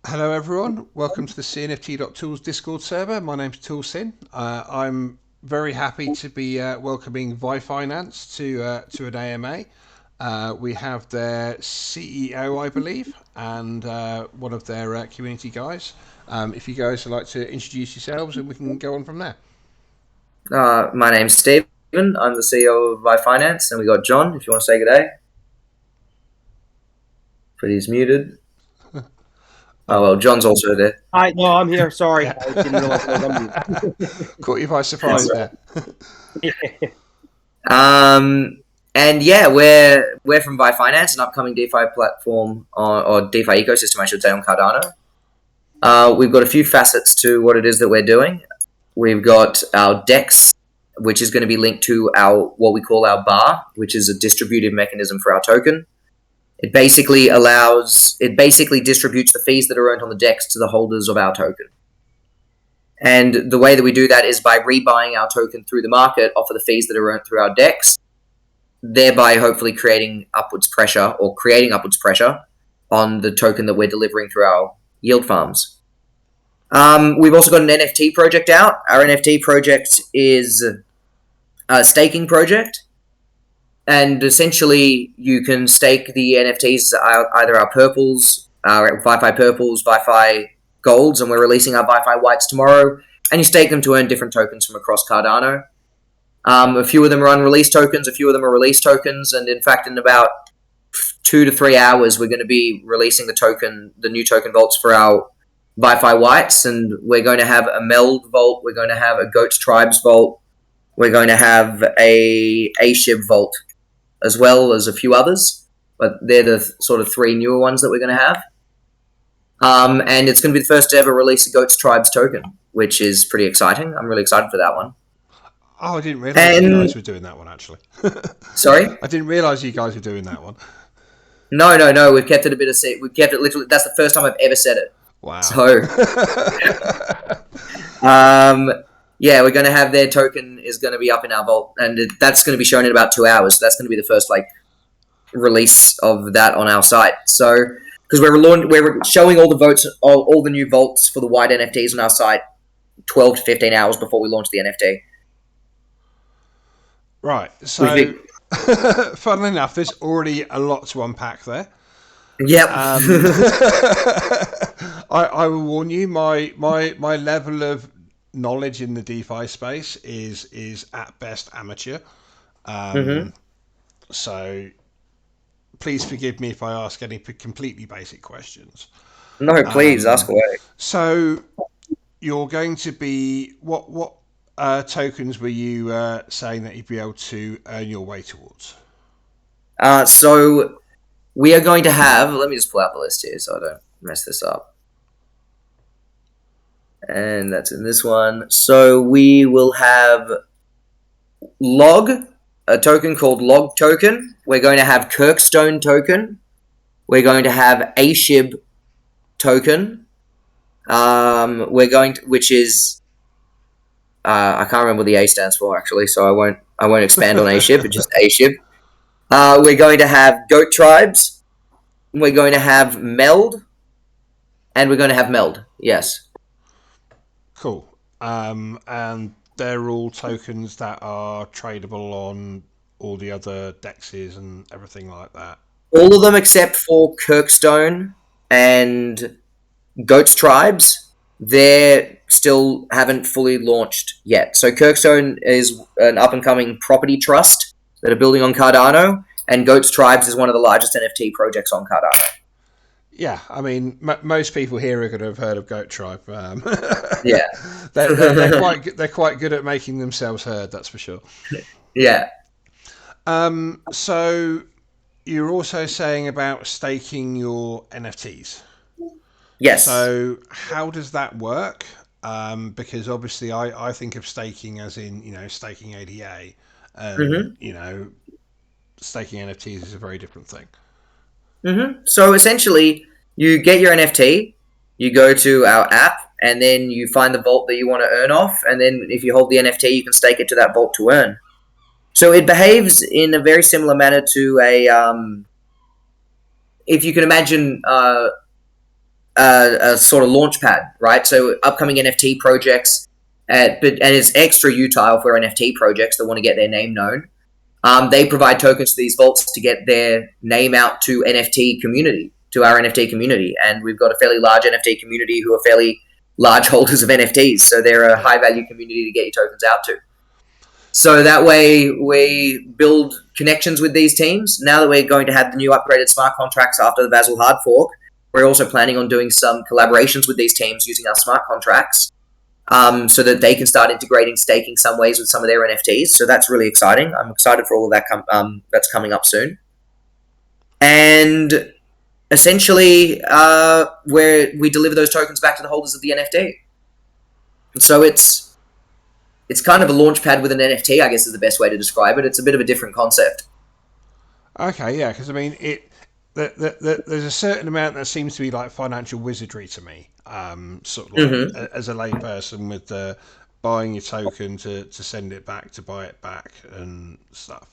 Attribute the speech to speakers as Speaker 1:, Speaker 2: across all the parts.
Speaker 1: Hello, everyone. Welcome to the CNFT.tools Discord server. My name's ToolSin. I'm very happy to be welcoming VyFinance to an AMA. We have their CEO, I believe, and one of their community guys. If you guys would like to introduce yourselves, and we can go on from there.
Speaker 2: My name's Stephen. I'm the CEO of VyFinance, and we got John. If you want to say good day, but he's muted. Oh well, John's also there.
Speaker 3: Hi, no, I'm here. Sorry,
Speaker 1: Yeah.
Speaker 3: I didn't realize I was on
Speaker 1: Caught you by surprise there.
Speaker 3: mute.
Speaker 2: Um, and yeah, we're from VyFinance, an upcoming DeFi platform or DeFi ecosystem, I should say, on Cardano. We've got a few facets to what it is that we're doing. We've got our DEX, which is going to be linked to our what we call our bar, which is a distributive mechanism for our token. It basically distributes the fees that are earned on the DEX to the holders of our token. And the way that we do that is by rebuying our token through the market off of the fees that are earned through our DEX, thereby hopefully creating upwards pressure on the token that we're delivering through our yield farms. We've also got an NFT project out. Our NFT project is a staking project. And essentially, you can stake the NFTs, either our purples, our Wi-Fi purples, Wi-Fi golds, and we're releasing our Wi-Fi whites tomorrow. And you stake them to earn different tokens from across Cardano. A few of them are unreleased tokens, a few of them are released tokens, and in fact, in about 2 to 3 hours, we're going to be releasing the new token vaults for our Wi-Fi whites, and we're going to have a Meld vault, we're going to have a Goats Tribes vault, we're going to have a SHIB vault, as well as a few others, but they're the sort of 3 newer ones that we're going to have. And it's going to be the first to ever release a Goats Tribes token, which is pretty exciting. I'm really excited for that one.
Speaker 1: Oh, I didn't realise you guys were doing that one, actually.
Speaker 2: Sorry?
Speaker 1: I didn't realise you guys were doing that one.
Speaker 2: No. We've kept it a bit of secret. We've kept it literally. That's the first time I've ever said it.
Speaker 1: Wow.
Speaker 2: So, yeah, we're going to have their token is going to be up in our vault, and that's going to be shown in about 2 hours. So that's going to be the first release of that on our site. So, because we're showing all the votes, all the new vaults for the white NFTs on our site 12 to 15 hours before we launch the NFT.
Speaker 1: Right. So, funnily enough, there's already a lot to unpack there.
Speaker 2: Yep.
Speaker 1: I will warn you, my level of knowledge in the DeFi space is at best amateur. So please forgive me if I ask any completely basic questions.
Speaker 2: No, please ask away.
Speaker 1: So you're going to be what tokens were you saying that you'd be able to earn your way towards?
Speaker 2: So we are going to have. Let me just pull out the list here so I don't mess this up. And that's in this one. So we will have Log, a token called Log Token. We're going to have Kirkstone Token. We're going to have ASHIB Token. Which is I can't remember what the A stands for actually, so I won't expand on ASHIB, but just ASHIB. We're going to have Goat Tribes. We're going to have Meld, and we're going to have Meld. Yes.
Speaker 1: Cool. And they're all tokens that are tradable on all the other dexes and everything like that.
Speaker 2: All of them except for Kirkstone and Goats Tribes. They still haven't fully launched yet. So Kirkstone is an up-and-coming property trust that are building on Cardano, and Goats Tribes is one of the largest NFT projects on Cardano.
Speaker 1: Yeah, I mean, most people here are going to have heard of Goat Tribe.
Speaker 2: Yeah,
Speaker 1: they're quite good at making themselves heard. That's for sure.
Speaker 2: Yeah.
Speaker 1: So you're also saying about staking your NFTs.
Speaker 2: Yes.
Speaker 1: So how does that work? Because obviously I think of staking as in staking ADA, and staking NFTs is a very different thing.
Speaker 2: So essentially, you get your NFT, you go to our app, and then you find the vault that you want to earn off, and then if you hold the NFT, you can stake it to that vault to earn. So it behaves in a very similar manner to a, if you can imagine a sort of launch pad, right? So upcoming NFT projects, and it's extra utile for NFT projects that want to get their name known. They provide tokens to these vaults to get their name out to our NFT community. And we've got a fairly large NFT community who are fairly large holders of NFTs. So they're a high value community to get your tokens out to. So that way we build connections with these teams. Now that we're going to have the new upgraded smart contracts after the Vasil hard fork, we're also planning on doing some collaborations with these teams using our smart contracts, so that they can start integrating staking some ways with some of their NFTs. So that's really exciting. I'm excited for all of that that's coming up soon. And essentially, where we deliver those tokens back to the holders of the NFT. So it's kind of a launch pad with an NFT, I guess is the best way to describe it. It's a bit of a different concept.
Speaker 1: Okay, yeah, because I mean, there's a certain amount that seems to be like financial wizardry to me, sort of like, as a layperson, with buying your token to send it back, to buy it back and stuff.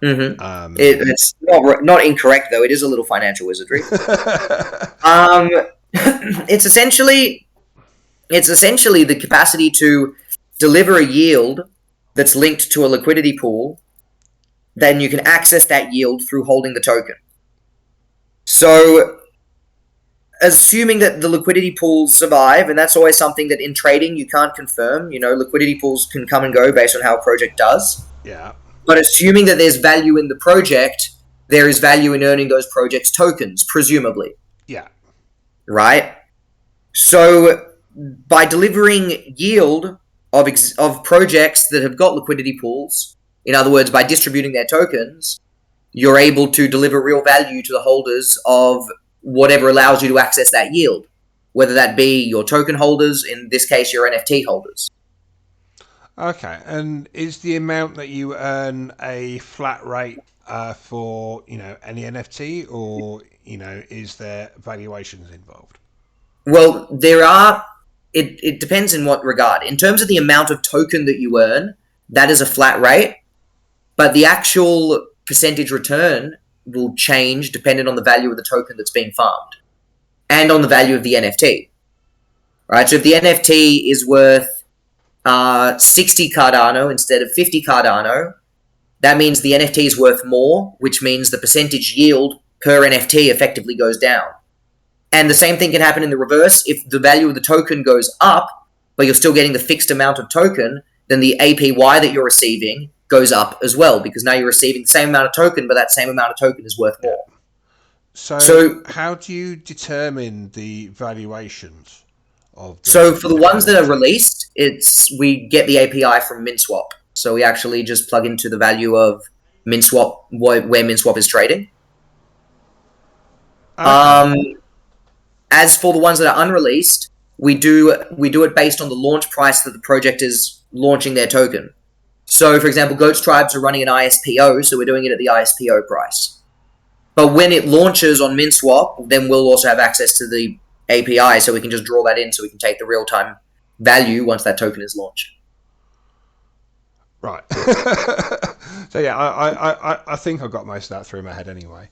Speaker 2: It's not incorrect though. It is a little financial wizardry. It's essentially the capacity to deliver a yield that's linked to a liquidity pool. Then you can access that yield through holding the token. So, assuming that the liquidity pools survive, and that's always something that in trading you can't confirm. You know, liquidity pools can come and go based on how a project does.
Speaker 1: Yeah.
Speaker 2: But assuming that there's value in the project, there is value in earning those projects' tokens, presumably.
Speaker 1: Yeah.
Speaker 2: Right? So, by delivering yield of projects that have got liquidity pools, in other words, by distributing their tokens, you're able to deliver real value to the holders of whatever allows you to access that yield, whether that be your token holders, in this case, your NFT holders.
Speaker 1: Okay, and is the amount that you earn a flat rate for, any NFT, or, is there valuations involved?
Speaker 2: Well, there are. It depends in what regard. In terms of the amount of token that you earn, that is a flat rate, but the actual percentage return will change depending on the value of the token that's being farmed and on the value of the NFT. Right? So if the NFT is worth 60 Cardano instead of 50 Cardano, that means the NFT is worth more, which means the percentage yield per NFT effectively goes down. And the same thing can happen in the reverse. If the value of the token goes up, but you're still getting the fixed amount of token, then the APY that you're receiving goes up as well, because now you're receiving the same amount of token, but that same amount of token is worth more.
Speaker 1: So how do you determine the valuations of the,
Speaker 2: so for the ones that are released, we get the API from MintSwap. So we actually just plug into the value of MintSwap, where MintSwap is trading. Okay. As for the ones that are unreleased, we do it based on the launch price that the project is launching their token. So, for example, Goats Tribes are running an ISPO, so we're doing it at the ISPO price. But when it launches on MintSwap, then we'll also have access to the API, so we can just draw that in, so we can take the real-time value once that token is launched.
Speaker 1: Right. So yeah, I think I got most of that through my head anyway.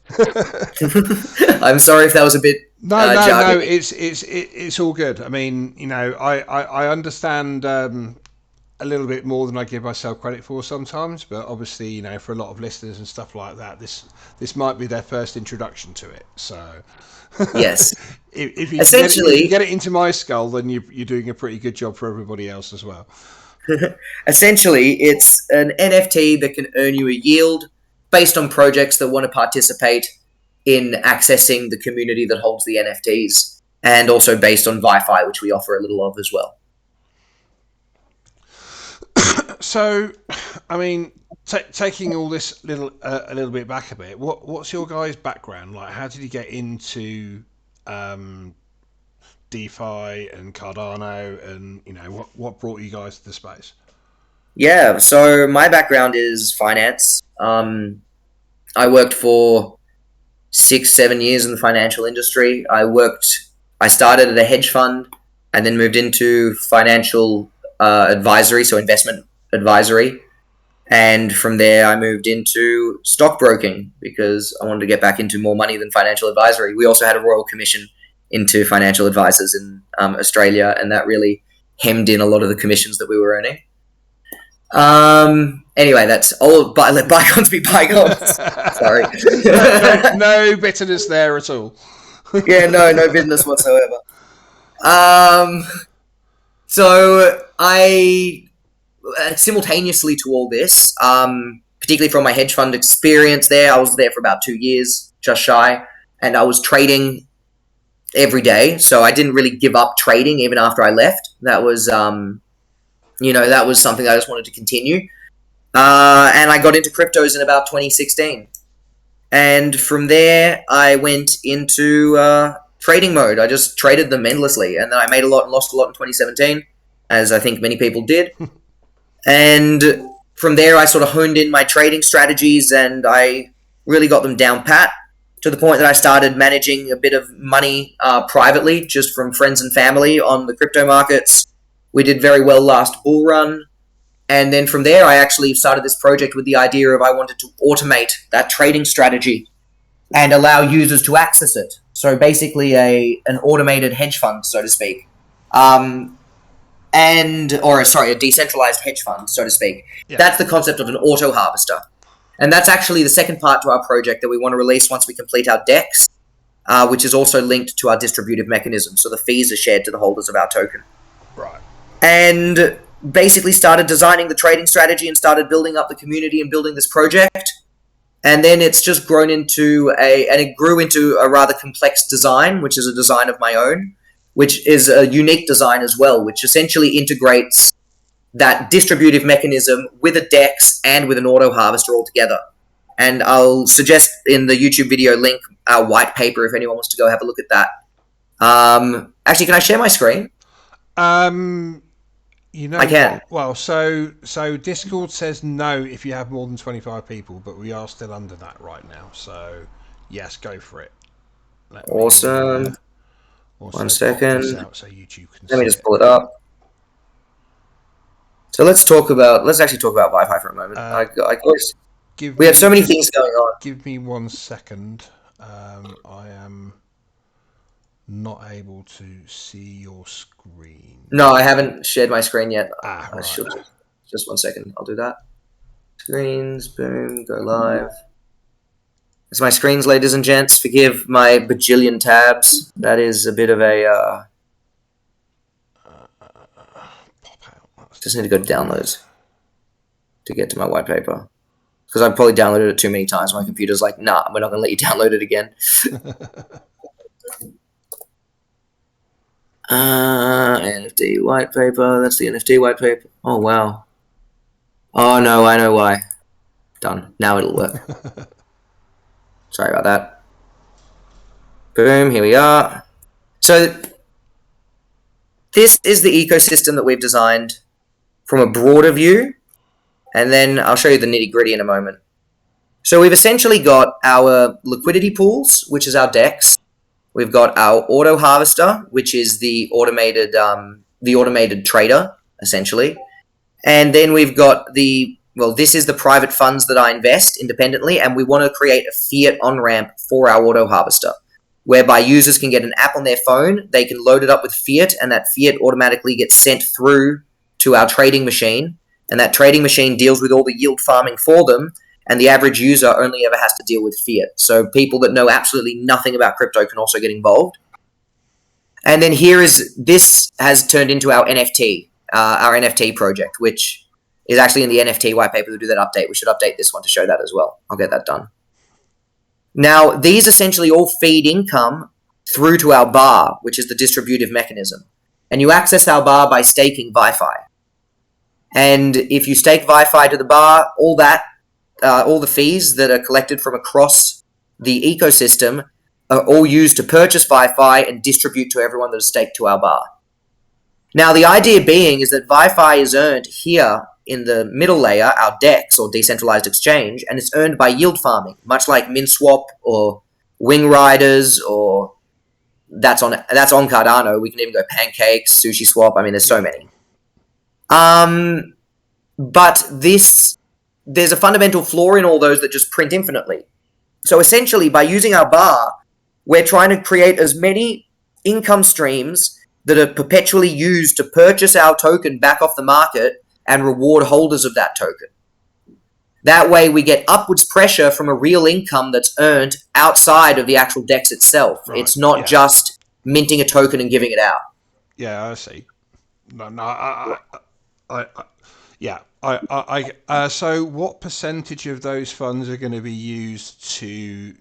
Speaker 2: I'm sorry if that was a bit.
Speaker 1: No, it's all good. I mean, I understand a little bit more than I give myself credit for sometimes, but obviously, for a lot of listeners and stuff like that, this might be their first introduction to it. So
Speaker 2: yes,
Speaker 1: if you get it into my skull, then you're doing a pretty good job for everybody else as well.
Speaker 2: Essentially, it's an NFT that can earn you a yield based on projects that want to participate in accessing the community that holds the NFTs, and also based on VyFi, which we offer a little of as well.
Speaker 1: So, I mean, taking all this a little bit back a bit, what's your guys' background? Like, how did you get into DeFi and Cardano, and what brought you guys to the space?
Speaker 2: Yeah, so my background is finance. I worked for 6-7 years in the financial industry. I started at a hedge fund and then moved into financial advisory, so investment advisory. And from there, I moved into stockbroking because I wanted to get back into more money than financial advisory. We also had a royal commission into financial advisors in Australia, and that really hemmed in a lot of the commissions that we were earning. Anyway, that's all. Let bygones be bygones. Sorry.
Speaker 1: no bitterness there at all.
Speaker 2: Yeah, no business whatsoever. So I simultaneously to all this, particularly from my hedge fund experience there, I was there for about 2 years, just shy, and I was trading every day. So I didn't really give up trading even after I left. That was, that was something I just wanted to continue. And I got into cryptos in about 2016. And from there, I went into trading mode. I just traded them endlessly. And then I made a lot and lost a lot in 2017, as I think many people did. And from there, I sort of honed in my trading strategies, and I really got them down pat, to the point that I started managing a bit of money privately, just from friends and family on the crypto markets. We did very well last bull run. And then from there, I actually started this project with the idea of I wanted to automate that trading strategy and allow users to access it. So basically an automated hedge fund, so to speak. A decentralized hedge fund, so to speak. Yeah. That's the concept of an auto harvester. And that's actually the second part to our project that we want to release once we complete our DEX, which is also linked to our distributive mechanism. So the fees are shared to the holders of our token.
Speaker 1: Right.
Speaker 2: And basically started designing the trading strategy and started building up the community and building this project. And then it's just grown into it grew into a rather complex design, which is a design of my own, which is a unique design as well, which essentially integrates that distributive mechanism with a DEX and with an auto harvester all together. And I'll suggest in the YouTube video link our white paper if anyone wants to go have a look at that. Actually, can I share my screen? I can.
Speaker 1: Well, so Discord says no if you have more than 25 people, but we are still under that right now. So yes, go for it.
Speaker 2: Awesome. 1 second.
Speaker 1: So YouTube can
Speaker 2: Let me just pull it up. So let's actually talk about Wi-Fi for a moment. We have so many things going on.
Speaker 1: Give me 1 second. I am not able to see your screen.
Speaker 2: No, I haven't shared my screen yet.
Speaker 1: Right.
Speaker 2: Just 1 second. I'll do that. Screens, boom, go live. It's my screens, ladies and gents. Forgive my bajillion tabs. That is a bit of a... Just need to go to downloads to get to my white paper. Because I've probably downloaded it too many times. My computer's like, nah, we're not going to let you download it again. NFT white paper. That's the NFT white paper. Oh, wow. Oh, no, I know why. Done. Now it'll work. Sorry about that. Boom, here we are. So this is the ecosystem that we've designed from a broader view, and then I'll show you the nitty-gritty in a moment. So we've essentially got our liquidity pools, which is our DEX. We've got our auto harvester, which is the automated trader, essentially. And then we've got this is the private funds that I invest independently, and we want to create a fiat on-ramp for our auto harvester, whereby users can get an app on their phone, they can load it up with fiat, and that fiat automatically gets sent through to our trading machine, and that trading machine deals with all the yield farming for them, and the average user only ever has to deal with fiat. So people that know absolutely nothing about crypto can also get involved. And then this has turned into our Nft project, which is actually in the NFT white paper to do that update. We should update this one to show that as well. I'll get that done. Now, these essentially all feed income through to our bar, which is the distributive mechanism. And you access our bar by staking VyFi. And if you stake VyFi to the bar, all the fees that are collected from across the ecosystem are all used to purchase VyFi and distribute to everyone that is staked to our bar. Now, the idea being is that VyFi is earned here in the middle layer, our DEX, or decentralized exchange, and it's earned by yield farming, much like MinSwap or Wing Riders, or that's on Cardano. We can even go Pancakes, SushiSwap. I mean, there's so many. But there's a fundamental flaw in all those that just print infinitely. So essentially, by using our bar, we're trying to create as many income streams that are perpetually used to purchase our token back off the market and reward holders of that token. That way we get upwards pressure from a real income that's earned outside of the actual DEX itself.
Speaker 1: Right,
Speaker 2: It's not just minting a token and giving it out.
Speaker 1: Yeah, I see. So what percentage of those funds are going to be used to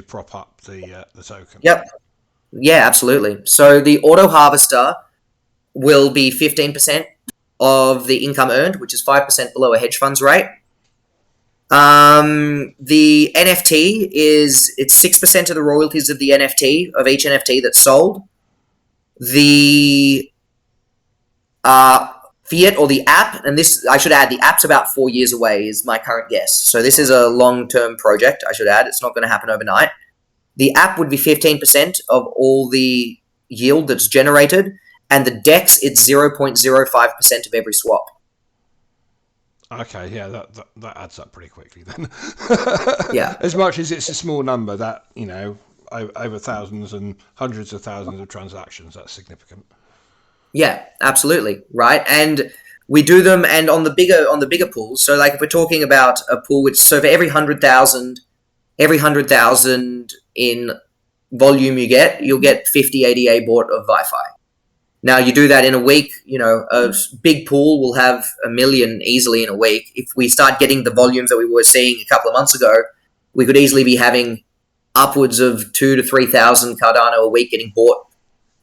Speaker 1: prop up the token?
Speaker 2: Yep. Yeah, absolutely. So the auto harvester will be 15% of the income earned, which is 5% below a hedge fund's rate. The NFT it's 6% of the royalties of the NFT, of each NFT that's sold. The fiat or the app, and this, I should add, the app's about 4 years away is my current guess. So this is a long-term project, I should add. It's not going to happen overnight. The app would be 15% of all the yield that's generated, and the DEX, it's 0.05% of every swap.
Speaker 1: Okay, yeah, that adds up pretty quickly then.
Speaker 2: Yeah.
Speaker 1: As much as it's a small number, that, over thousands and hundreds of thousands of transactions, that's significant.
Speaker 2: Yeah, absolutely, right. And we do them, and on the bigger pools. So, like, if we're talking about a pool which, so for every 100,000 in volume you'll get 50 ADA bought of Wi-Fi. Now, you do that in a week, a big pool will have 1 million easily in a week. If we start getting the volumes that we were seeing a couple of months ago, we could easily be having upwards of 2,000 to 3,000 Cardano a week getting bought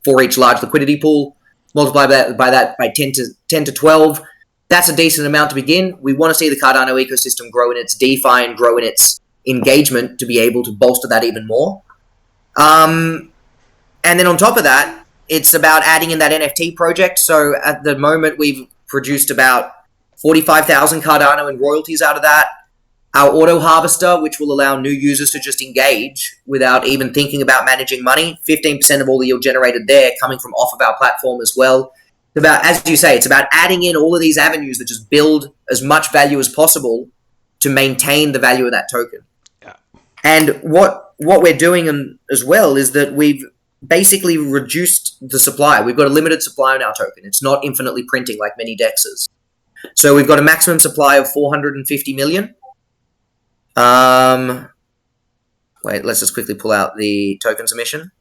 Speaker 2: for each large liquidity pool. Multiply that by 10 to 12. That's a decent amount to begin. We want to see the Cardano ecosystem grow in its DeFi and grow in its engagement to be able to bolster that even more. And then on top of that, it's about adding in that NFT project. So at the moment, we've produced about 45,000 Cardano in royalties out of that. Our auto harvester, which will allow new users to just engage without even thinking about managing money. 15% of all the yield generated there coming from off of our platform as well. It's about, as you say, it's about adding in all of these avenues that just build as much value as possible to maintain the value of that token.
Speaker 1: Yeah.
Speaker 2: And what we're doing as well is that we've basically reduced the supply. We've got a limited supply on our token. It's not infinitely printing like many DEXs. So we've got a maximum supply of 450 million. Wait, let's just quickly pull out the token submission.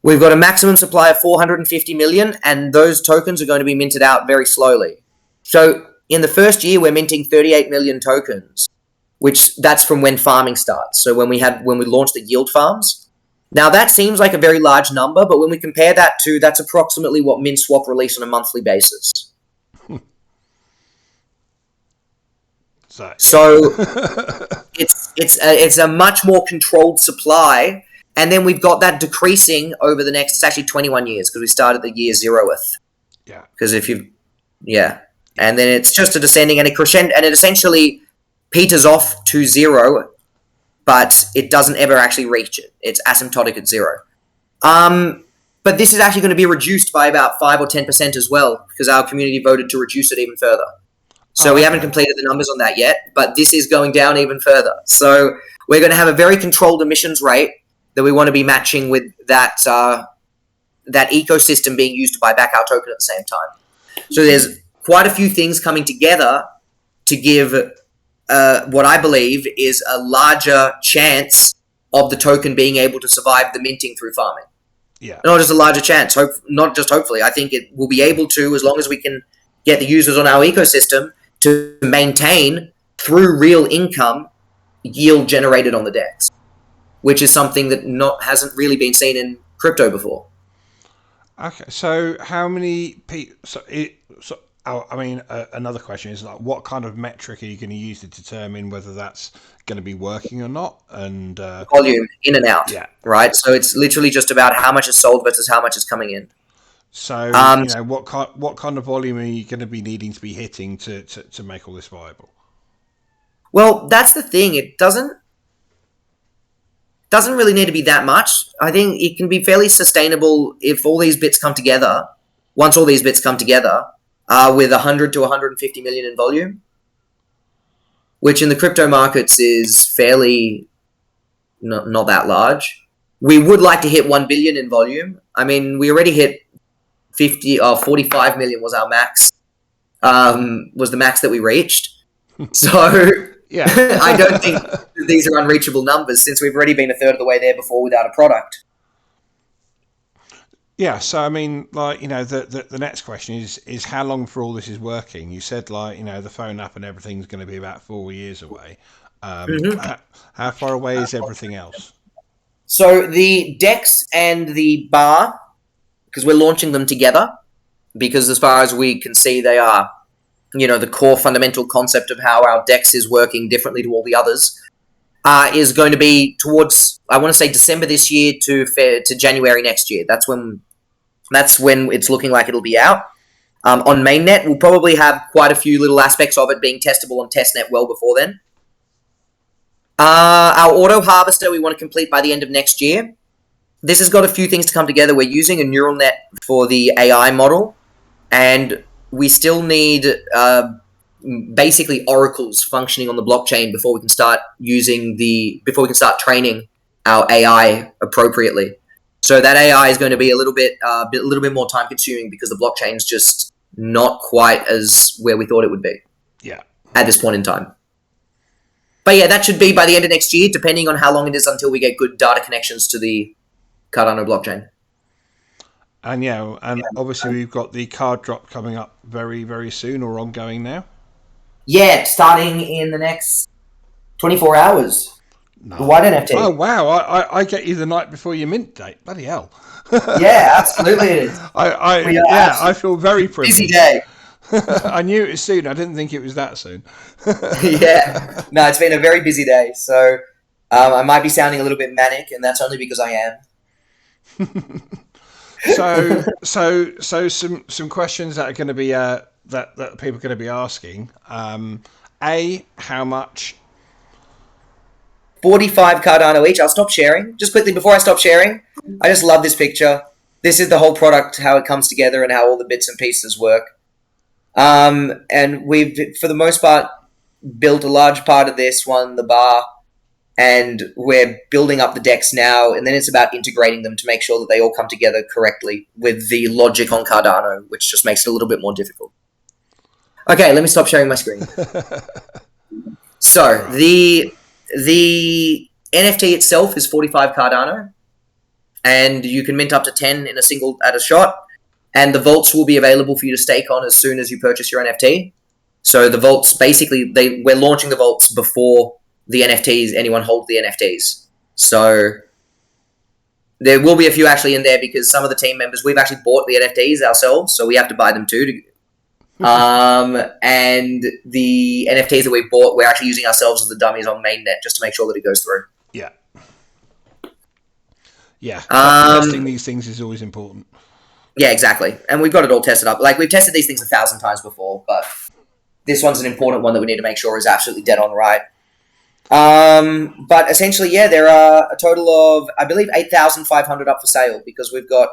Speaker 2: We've got a maximum supply of 450 million, and those tokens are going to be minted out very slowly. So in the first year, we're minting 38 million tokens, which that's from when farming starts. So when we launch the yield farms. Now that seems like a very large number, but when we compare that to, that's approximately what MintSwap release on a monthly basis. So it's a much more controlled supply, and then we've got that decreasing over the next, it's actually 21 years because we started the year 0th.
Speaker 1: Yeah.
Speaker 2: Because and then it's just a descending and a crescendo, and it essentially peters off to 0, but it doesn't ever actually reach it. It's asymptotic at 0. But this is actually going to be reduced by about 5 or 10% as well, because our community voted to reduce it even further. So we haven't completed the numbers on that yet, but this is going down even further. So we're going to have a very controlled emissions rate that we want to be matching with that ecosystem being used to buy back our token at the same time. So there's quite a few things coming together to give what I believe is a larger chance of the token being able to survive the minting through farming.
Speaker 1: Yeah.
Speaker 2: Not just a larger chance, not just hopefully. I think it will be able to, as long as we can get the users on our ecosystem to maintain through real income yield generated on the DEX, which is something that hasn't really been seen in crypto before.
Speaker 1: Okay, so how many people? Another question is, like, what kind of metric are you going to use to determine whether that's going to be working or not? And
Speaker 2: volume in and out.
Speaker 1: Yeah.
Speaker 2: Right. So it's literally just about how much is sold versus how much is coming in.
Speaker 1: So what kind of volume are you going to be needing to be hitting to make all this viable?
Speaker 2: Well, that's the thing. It doesn't really need to be that much. I think it can be fairly sustainable if all these bits come together. Once all these bits come together, with 100 to 150 million in volume, which in the crypto markets is fairly not that large. We would like to hit 1 billion in volume. I mean, we already hit 45 million was our max, was the max that we reached. So
Speaker 1: Yeah.
Speaker 2: I don't think these are unreachable numbers since we've already been a third of the way there before without a product.
Speaker 1: Yeah, so I mean, like, the next question is how long for all this is working? You said, like, the phone app and everything's going to be about 4 years away.
Speaker 2: Mm-hmm.
Speaker 1: How far away is everything else?
Speaker 2: So the DEX and the bar, because we're launching them together, because as far as we can see, they are, the core fundamental concept of how our DEX is working differently to all the others, is going to be towards, I want to say, December this year to January next year. That's when it's looking like it'll be out. On mainnet, we'll probably have quite a few little aspects of it being testable on testnet well before then. Our auto harvester we want to complete by the end of next year. This has got a few things to come together. We're using a neural net for the AI model, and we still need basically oracles functioning on the blockchain before we can start training our AI appropriately. So that AI is going to be a little bit more time consuming because the blockchain's just not quite as where we thought it would be.
Speaker 1: Yeah.
Speaker 2: At this point in time. But yeah, that should be by the end of next year, depending on how long it is until we get good data connections to the Cardano blockchain.
Speaker 1: And obviously we've got the card drop coming up very, very soon, or ongoing now.
Speaker 2: Yeah, starting in the next 24 hours.
Speaker 1: No.
Speaker 2: The white NFT.
Speaker 1: Oh wow! I get you the night before your mint date. Bloody hell!
Speaker 2: Yeah, absolutely it is.
Speaker 1: I feel very privileged.
Speaker 2: Busy day.
Speaker 1: I knew it was soon. I didn't think it was that soon.
Speaker 2: Yeah, no, it's been a very busy day. So I might be sounding a little bit manic, and that's only because I am.
Speaker 1: So some questions that are going to be that people are going to be asking. How much?
Speaker 2: 45 Cardano each. I'll stop sharing. Just quickly before I stop sharing, I just love this picture. This is the whole product, how it comes together, and how all the bits and pieces work. And we've, for the most part, built a large part of this one, the bar, and we're building up the DEX now, and then it's about integrating them to make sure that they all come together correctly with the logic on Cardano, which just makes it a little bit more difficult. Okay, let me stop sharing my screen. So, right. The NFT itself is 45 Cardano, and you can mint up to 10 at a shot. And the vaults will be available for you to stake on as soon as you purchase your NFT. So the vaults, basically, we're launching the vaults before the NFTs, anyone holds the NFTs. So there will be a few actually in there because some of the team members, we've actually bought the NFTs ourselves, so we have to buy them too. And the NFTs that we've bought, we're actually using ourselves as the dummies on mainnet just to make sure that it goes through.
Speaker 1: Yeah. Yeah. Testing these things is always important.
Speaker 2: Yeah, exactly. And we've got it all tested up. Like, we've tested these things 1,000 times before, but this one's an important one that we need to make sure is absolutely dead on right. But essentially, yeah, there are a total of, I believe, 8,500 up for sale because we've got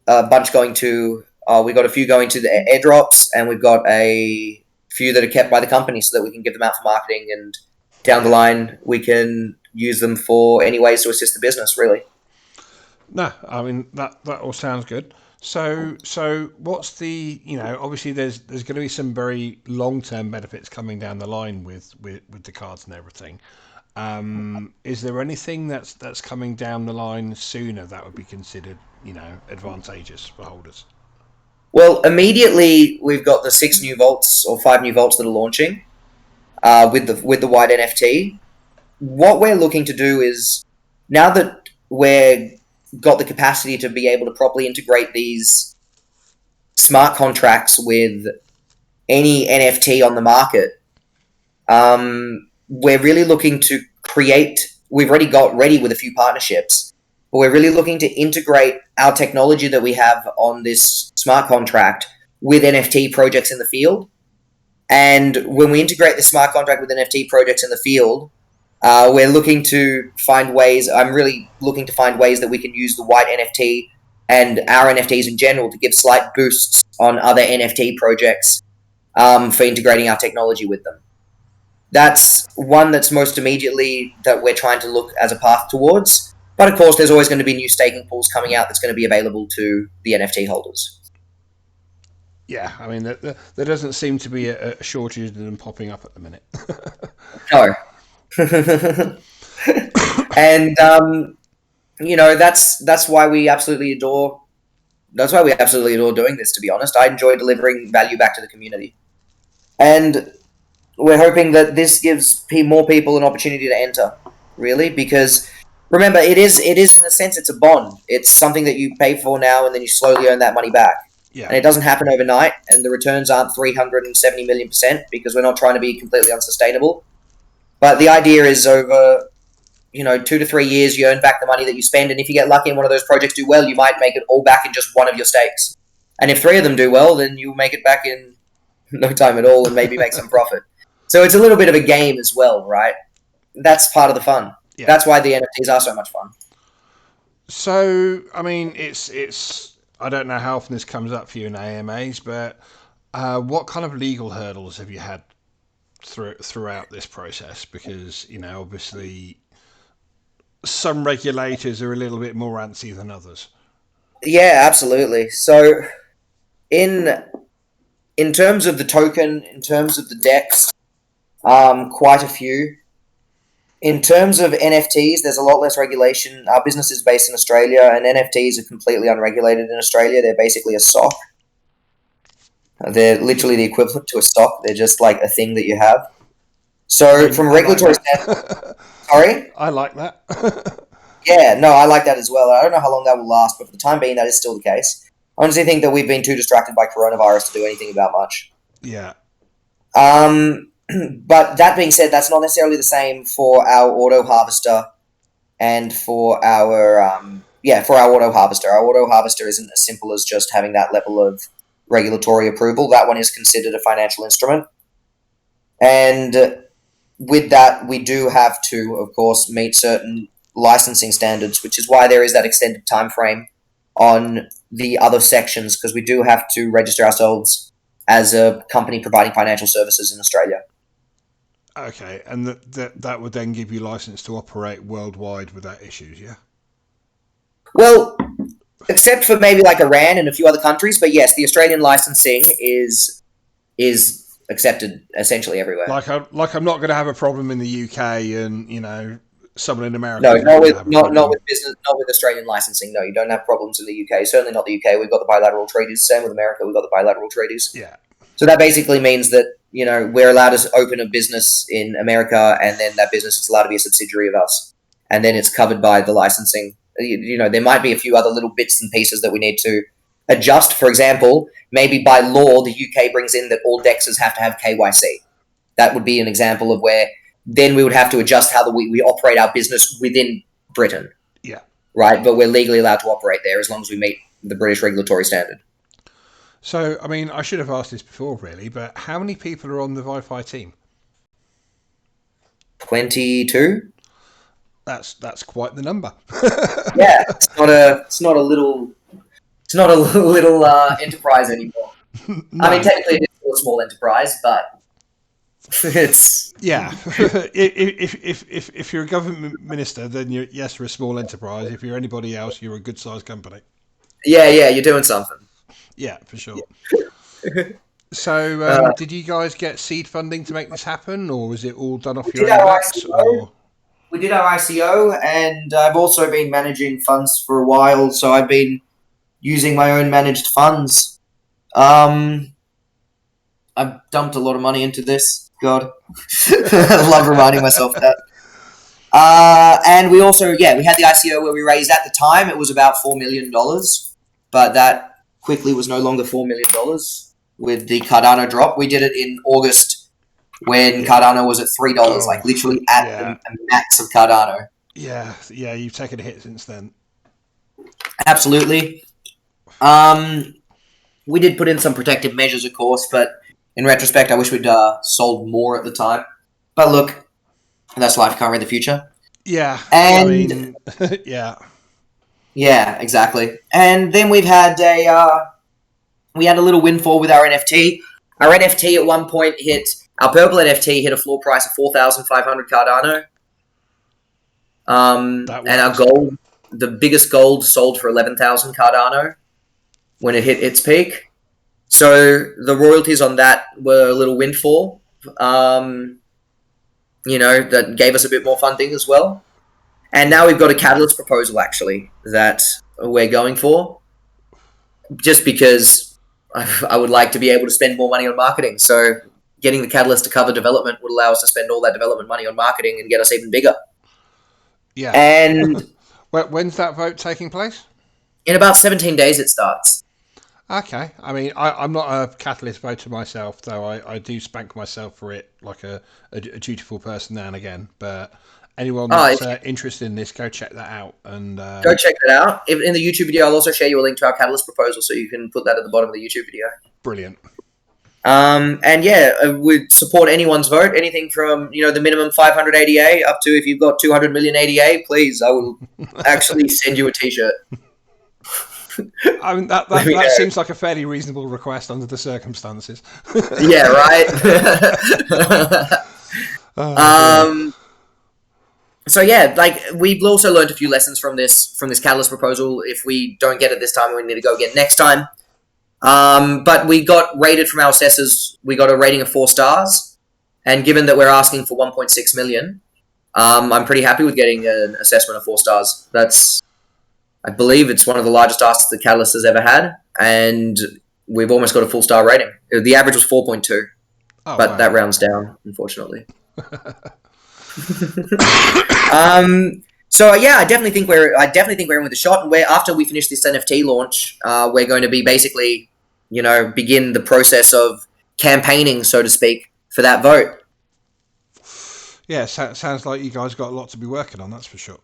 Speaker 2: a bunch going to, we've got a few going to the airdrops, and we've got a few that are kept by the company so that we can give them out for marketing, and down the line, we can use them for any ways to assist the business, really.
Speaker 1: No, I mean that all sounds good. So what's the, obviously there's going to be some very long-term benefits coming down the line with the cards and everything. Is there anything that's coming down the line sooner that would be considered, advantageous for holders?
Speaker 2: Well, immediately we've got the 6 new vaults or 5 new vaults that are launching with the white NFT. What we're looking to do is, now that we're got the capacity to be able to properly integrate these smart contracts with any NFT on the market, we're really looking to we've already got ready with a few partnerships, but we're really looking to integrate our technology that we have on this smart contract with NFT projects in the field. And when we integrate the smart contract with NFT projects in the field, we're looking to find ways, I'm really looking to find ways that we can use the white NFT and our NFTs in general to give slight boosts on other NFT projects for integrating our technology with them. That's one that's most immediately that we're trying to look as a path towards. But of course, there's always going to be new staking pools coming out that's going to be available to the NFT holders.
Speaker 1: Yeah, I mean, there doesn't seem to be a shortage of them popping up at the minute.
Speaker 2: No. And that's why we absolutely adore. That's why we absolutely adore doing this. To be honest, I enjoy delivering value back to the community, and we're hoping that this gives more people an opportunity to enter. Really, because remember, it is in a sense it's a bond. It's something that you pay for now, and then you slowly earn that money back.
Speaker 1: Yeah.
Speaker 2: And it doesn't happen overnight, and the returns aren't 370 million% because we're not trying to be completely unsustainable. But the idea is over 2 to 3 years, you earn back the money that you spend, and if you get lucky and one of those projects do well, you might make it all back in just one of your stakes. And if 3 of them do well, then you'll make it back in no time at all and maybe make some profit. So it's a little bit of a game as well, right? That's part of the fun. Yeah. That's why the NFTs are so much fun.
Speaker 1: So, I mean, it's I don't know how often this comes up for you in AMAs, but what kind of legal hurdles have you had throughout this process? Because, obviously some regulators are a little bit more antsy than others.
Speaker 2: Yeah, absolutely. So in terms of the token, in terms of the DEX, quite a few. In terms of NFTs, there's a lot less regulation. Our business is based in Australia, and NFTs are completely unregulated in Australia. They're basically a stock. They're literally the equivalent to a stock. They're just like a thing that you have. So from a regulatory standpoint... Sorry?
Speaker 1: I like that.
Speaker 2: Yeah, no, I like that as well. I don't know how long that will last, but for the time being, that is still the case. I honestly think that we've been too distracted by coronavirus to do anything about much.
Speaker 1: Yeah.
Speaker 2: But that being said, that's not necessarily the same for our auto harvester and for our auto harvester. Our auto harvester isn't as simple as just having that level of regulatory approval. That one is considered a financial instrument. And with that, we do have to, of course, meet certain licensing standards, which is why there is that extended time frame on the other sections, because we do have to register ourselves as a company providing financial services in Australia.
Speaker 1: Okay, and that would then give you license to operate worldwide without issues, yeah?
Speaker 2: Well, except for maybe like Iran and a few other countries, but yes, the Australian licensing is accepted essentially everywhere.
Speaker 1: Like I'm not going to have a problem in the UK, and someone in America.
Speaker 2: No, not with business, not with Australian licensing. No, you don't have problems in the UK. Certainly not the UK. We've got the bilateral treaties. Same with America. We've got the bilateral treaties.
Speaker 1: Yeah.
Speaker 2: So that basically means that we're allowed to open a business in America, and then that business is allowed to be a subsidiary of us, and then it's covered by the licensing. There might be a few other little bits and pieces that we need to adjust. For example, maybe by law, the UK brings in that all DEXs have to have KYC. That would be an example of where then we would have to adjust how we operate our business within Britain.
Speaker 1: Yeah.
Speaker 2: Right, but we're legally allowed to operate there as long as we meet the British regulatory standard.
Speaker 1: So, I mean, I should have asked this before, really, but how many people are on the Wi-Fi team?
Speaker 2: 22.
Speaker 1: That's quite the number.
Speaker 2: Yeah, it's not a little enterprise anymore. No. I mean, technically it is still a small enterprise, but it's
Speaker 1: if you're a government minister, then you're a small enterprise. If you're anybody else, you're a good sized company.
Speaker 2: Yeah, you're doing something.
Speaker 1: Yeah, for sure. So, did you guys get seed funding to make this happen, or was it all done off your own backs?
Speaker 2: We did our ICO, and I've also been managing funds for a while, so I've been using my own managed funds. I've dumped a lot of money into this. God, I love reminding myself of that. And we also, we had the ICO where we raised at the time, it was about $4 million, but that quickly was no longer $4 million with the Cardano drop. We did it in August when Cardano was at $3, like literally at the max of Cardano.
Speaker 1: Yeah, you've taken a hit since then.
Speaker 2: Absolutely. We did put in some protective measures, of course, but in retrospect, I wish we'd sold more at the time. But look, that's life. Can't read the future.
Speaker 1: Yeah.
Speaker 2: And
Speaker 1: yeah.
Speaker 2: Yeah, exactly. And then we had a little windfall with our NFT. Our NFT at one point our purple NFT hit a floor price of 4,500 Cardano. And our gold the biggest gold sold for 11,000 Cardano when it hit its peak. So the royalties on that were a little windfall. That gave us a bit more funding as well. And now we've got a catalyst proposal, actually, that we're going for. Just because I would like to be able to spend more money on marketing. So getting the catalyst to cover development would allow us to spend all that development money on marketing and get us even bigger.
Speaker 1: Yeah.
Speaker 2: And
Speaker 1: when's that vote taking place?
Speaker 2: in about 17 days it starts.
Speaker 1: Okay. I mean, I'm not a catalyst voter myself, though I do spank myself for it like a dutiful person now and again. But anyone that's interested in this, go check that out. And
Speaker 2: go check that out. In the YouTube video, I'll also share you a link to our catalyst proposal, so you can put that at the bottom of the YouTube video.
Speaker 1: Brilliant.
Speaker 2: And yeah, we'd support anyone's vote. Anything from the minimum 500 ADA up to, if you've got 200 million ADA, please, I will actually send you a T-shirt.
Speaker 1: I mean, that seems like a fairly reasonable request under the circumstances.
Speaker 2: Yeah, right. So yeah, like, we've also learned a few lessons from this catalyst proposal. If we don't get it this time, we need to go again next time. But we got rated from our assessors. We got a rating of 4 stars, and given that we're asking for 1.6 million, I'm pretty happy with getting an assessment of 4 stars. I believe it's one of the largest asks the Catalyst has ever had, and we've almost got a full star rating. The average was 4.2, but wow, that rounds down, unfortunately. So yeah, I definitely think we're in with a shot. And after we finish this NFT launch, we're going to be basically, begin the process of campaigning, so to speak, for that vote.
Speaker 1: Yeah, sounds like you guys got a lot to be working on. That's for sure.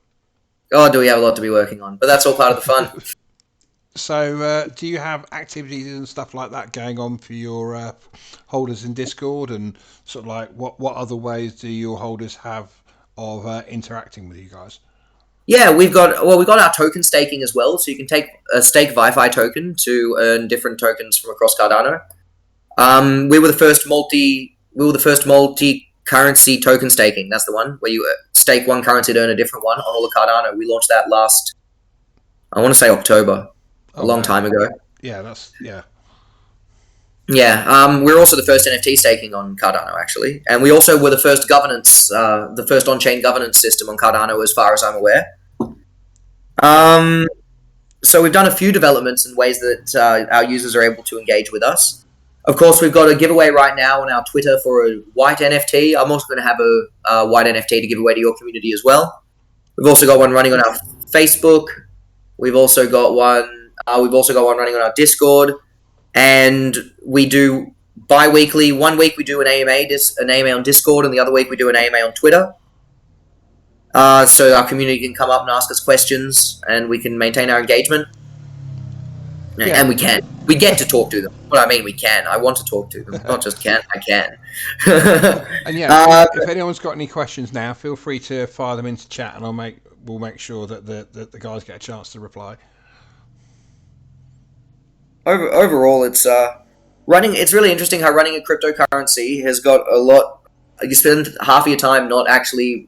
Speaker 2: Oh, do we have a lot to be working on? But that's all part of the fun.
Speaker 1: So, do you have activities and stuff like that going on for your holders in Discord, and sort of like what other ways do your holders have of interacting with you guys?
Speaker 2: Yeah, we've got our token staking as well, so you can take a stake Wifi token to earn different tokens from across Cardano. We were the first multi-currency token staking. That's the one where you stake one currency to earn a different one on all of Cardano. We launched that last, I want to say October, a long time ago.
Speaker 1: Yeah,
Speaker 2: Yeah, we're also the first NFT staking on Cardano, actually. And we also were the first governance, the first on-chain governance system on Cardano, as far as I'm aware. So we've done a few developments in ways that our users are able to engage with us. Of course, we've got a giveaway right now on our Twitter for a white NFT. I'm also going to have a white NFT to give away to your community as well. We've also got one running on our Facebook. We've also got one running on our Discord. And we do bi-weekly. 1 week we do an AMA on Discord, and the other week we do an AMA on Twitter. So our community can come up and ask us questions, and we can maintain our engagement. Yeah. And we get to talk to them. What I mean, we can. I want to talk to them, not just can. I can.
Speaker 1: And yeah, if anyone's got any questions now, feel free to fire them into chat, and we'll make sure that the guys get a chance to reply.
Speaker 2: Overall, it's really interesting how running a cryptocurrency has got a lot. You spend half of your time not actually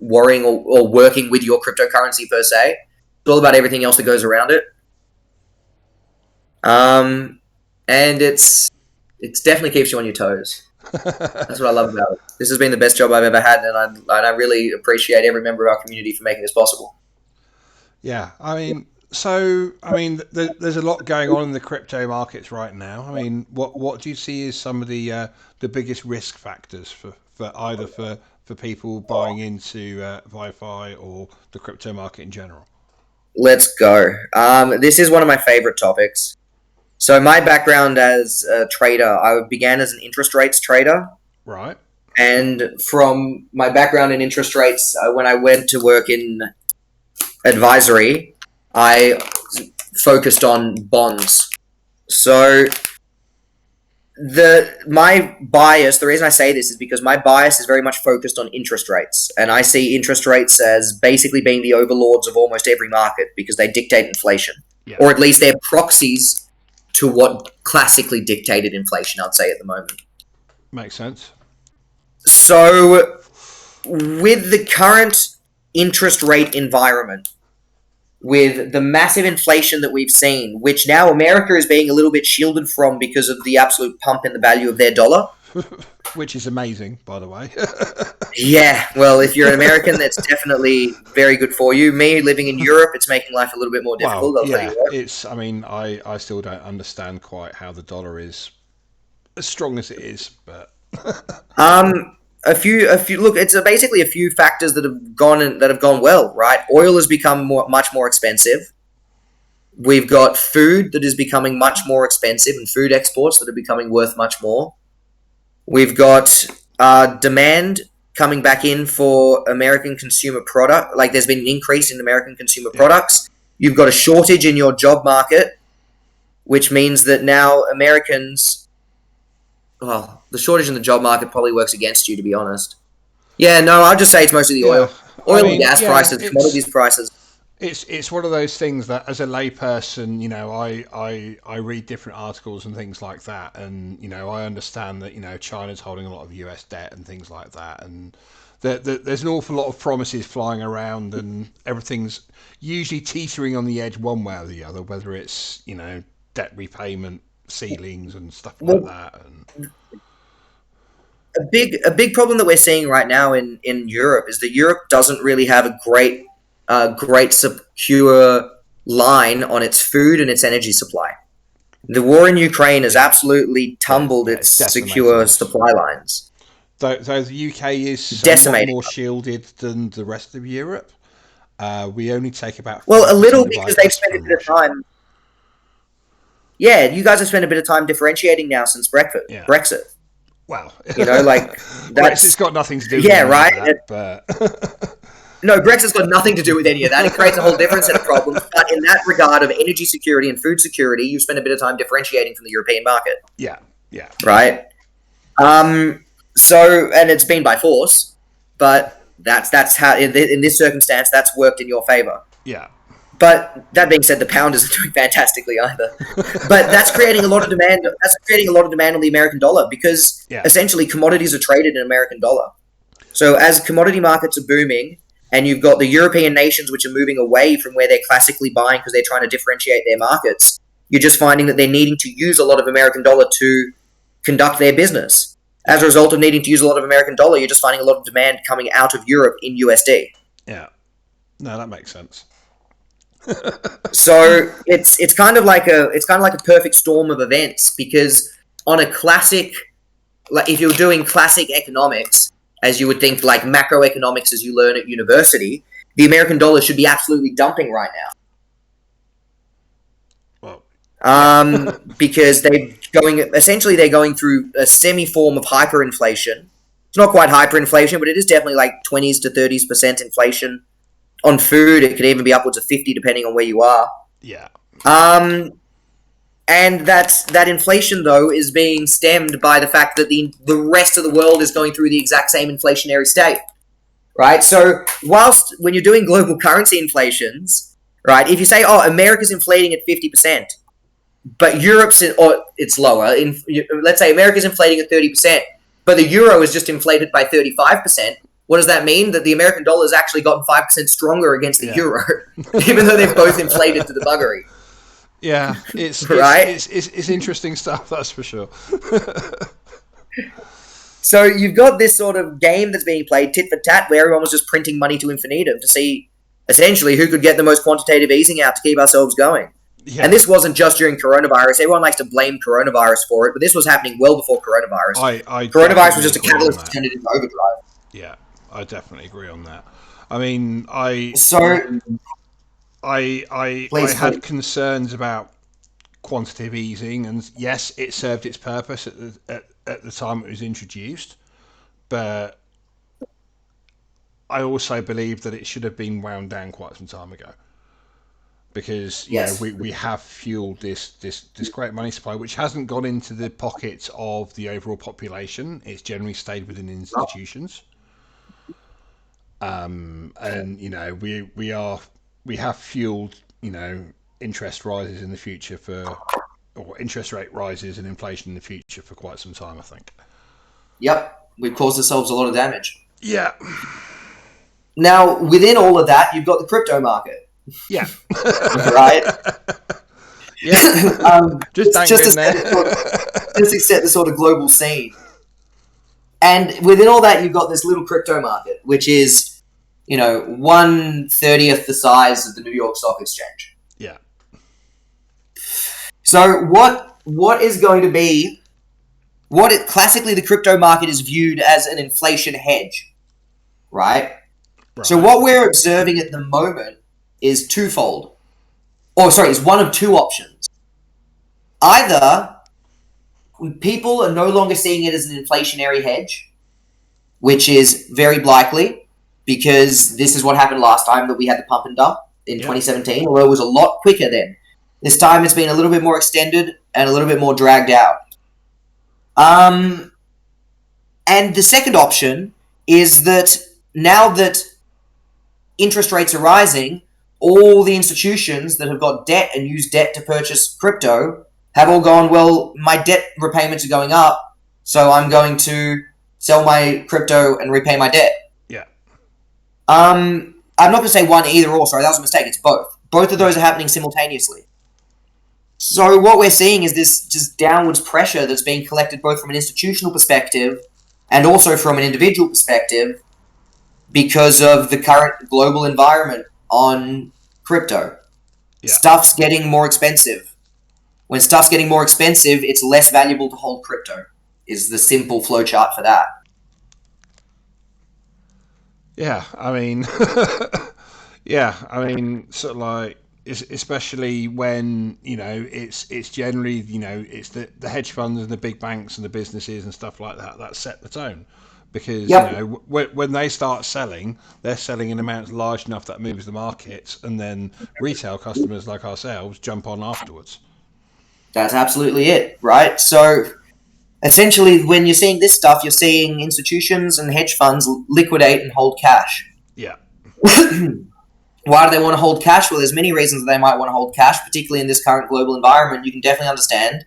Speaker 2: worrying or working with your cryptocurrency per se. It's all about everything else that goes around it. And it's definitely keeps you on your toes. That's what I love about it. This has been the best job I've ever had, and I really appreciate every member of our community for making this possible.
Speaker 1: Yeah, there's a lot going on in the crypto markets right now. I mean, what do you see as some of the biggest risk factors for either for people buying into VyFi or the crypto market in general?
Speaker 2: Let's go. This is one of my favorite topics. So my background as a trader, I began as an interest rates trader.
Speaker 1: Right.
Speaker 2: And from my background in interest rates, when I went to work in advisory, I focused on bonds. So my bias, the reason I say this is because my bias is very much focused on interest rates. And I see interest rates as basically being the overlords of almost every market because they dictate inflation. Yeah. Or at least they're proxies to what classically dictated inflation, I'd say, at the moment.
Speaker 1: Makes sense.
Speaker 2: So with the current interest rate environment, with the massive inflation that we've seen, which now America is being a little bit shielded from because of the absolute pump in the value of their dollar.
Speaker 1: Which is amazing, by the way.
Speaker 2: Yeah, well, if you're an American, that's definitely very good for you. Me, living in Europe, it's making life a little bit more difficult.
Speaker 1: Well,
Speaker 2: I'll tell
Speaker 1: yeah,
Speaker 2: you what.
Speaker 1: it's. I mean, I still don't understand quite how the dollar is as strong as it is, but
Speaker 2: A few. Look, it's basically a few factors that have gone well, right? Oil has become much more expensive. We've got food that is becoming much more expensive, and food exports that are becoming worth much more. We've got demand coming back in for American consumer product. Like there's been an increase in American consumer products. You've got a shortage in your job market, which means that now Americans. Well, the shortage in the job market probably works against you, to be honest. Yeah, no, I'll just say it's mostly the oil. Oil and gas prices, commodities prices.
Speaker 1: It's one of those things that, as a layperson, I read different articles and things like that, and I understand that China's holding a lot of US debt and things like that, and there's an awful lot of promises flying around, and everything's usually teetering on the edge one way or the other, whether it's debt repayment ceilings and stuff like that. And
Speaker 2: a big problem that we're seeing right now in Europe is that Europe doesn't really have a great secure line on its food and its energy supply. The war in Ukraine has absolutely tumbled its secure supply lines.
Speaker 1: Though the UK is somewhat more shielded than the rest of Europe, we only take about
Speaker 2: a little because they've spent a bit of time. Yeah, you guys have spent a bit of time differentiating now since Brexit.
Speaker 1: Yeah. Well,
Speaker 2: Brexit's
Speaker 1: got nothing to do with
Speaker 2: that,
Speaker 1: but
Speaker 2: no, Brexit's got nothing to do with any of that. It creates a whole different set of problems. But in that regard of energy security and food security, you spend a bit of time differentiating from the European market.
Speaker 1: Yeah.
Speaker 2: Right? So, and it's been by force, but that's how, in this circumstance, that's worked in your favor.
Speaker 1: Yeah.
Speaker 2: But that being said, the pound isn't doing fantastically either. But that's creating a lot of demand. That's creating a lot of demand on the American dollar because essentially commodities are traded in American dollar. So as commodity markets are booming, and you've got the European nations which are moving away from where they're classically buying because they're trying to differentiate their markets, you're just finding that they're needing to use a lot of American dollar to conduct their business. As a result of needing to use a lot of American dollar, you're just finding a lot of demand coming out of Europe in USD.
Speaker 1: Yeah. No, that makes sense.
Speaker 2: So it's kind of like a perfect storm of events because on a classic, like if you're doing classic economics, as you would think like macroeconomics as you learn at university, the American dollar should be absolutely dumping right now.
Speaker 1: Well,
Speaker 2: because they're going through a semi form of hyperinflation. It's not quite hyperinflation, but it is definitely like 20s to 30% inflation. On food, it could even be upwards of 50 depending on where you are.
Speaker 1: Yeah.
Speaker 2: And that inflation, though, is being stemmed by the fact that the rest of the world is going through the exact same inflationary state, right? So whilst when you're doing global currency inflations, right, if you say, America's inflating at 50%, but it's lower. Let's say America's inflating at 30%, but the euro is just inflated by 35%. What does that mean? That the American dollar has actually gotten 5% stronger against the euro, even though they've both inflated to the buggery.
Speaker 1: Yeah, it's interesting stuff, that's for sure.
Speaker 2: So you've got this sort of game that's being played, tit for tat, where everyone was just printing money to infinitum to see, essentially, who could get the most quantitative easing out to keep ourselves going. Yeah. And this wasn't just during coronavirus. Everyone likes to blame coronavirus for it, but this was happening well before coronavirus. Coronavirus was just a catalyst to turn it into overdrive.
Speaker 1: Yeah, I definitely agree on that. I mean, I had concerns about quantitative easing, and yes, it served its purpose at the time it was introduced, but I also believe that it should have been wound down quite some time ago, because we have fueled this great money supply, which hasn't gone into the pockets of the overall population. It's generally stayed within institutions. And we have fueled interest rises in the future or interest rate rises and inflation in the future for quite some time, I think.
Speaker 2: Yep, we've caused ourselves a lot of damage.
Speaker 1: Yeah.
Speaker 2: Now, within all of that, you've got the crypto market,
Speaker 1: Yeah.
Speaker 2: right?
Speaker 1: Yeah. Just
Speaker 2: Just
Speaker 1: dangling
Speaker 2: to set
Speaker 1: there.
Speaker 2: just to set the sort of global scene. And within all that, you've got this little crypto market, which is, 1/30th the size of the New York Stock Exchange.
Speaker 1: Yeah.
Speaker 2: So what is going to be classically the crypto market is viewed as an inflation hedge, right? So what we're observing at the moment is twofold. Is one of two options. Either people are no longer seeing it as an inflationary hedge, which is very likely because this is what happened last time that we had the pump and dump in 2017, although it was a lot quicker then. This time it's been a little bit more extended and a little bit more dragged out. And the second option is that now that interest rates are rising, all the institutions that have got debt and use debt to purchase crypto have all gone, well, my debt repayments are going up, so I'm going to sell my crypto and repay my debt.
Speaker 1: Yeah.
Speaker 2: I'm not going to say one either or, sorry, that was a mistake. It's both. Both of those are happening simultaneously. So what we're seeing is this just downwards pressure that's being collected both from an institutional perspective and also from an individual perspective because of the current global environment on crypto. Yeah. Stuff's getting more expensive. When stuff's getting more expensive, it's less valuable to hold crypto, is the simple flowchart for that.
Speaker 1: Yeah, I mean, sort of like, especially when, it's generally, it's the hedge funds and the big banks and the businesses and stuff like that set the tone. Because, when they start selling, they're selling in amounts large enough that moves the markets, and then retail customers like ourselves jump on afterwards.
Speaker 2: That's absolutely it, right? So essentially, when you're seeing this stuff, you're seeing institutions and hedge funds liquidate and hold cash.
Speaker 1: Yeah.
Speaker 2: Why do they want to hold cash? Well, there's many reasons they might want to hold cash, particularly in this current global environment. You can definitely understand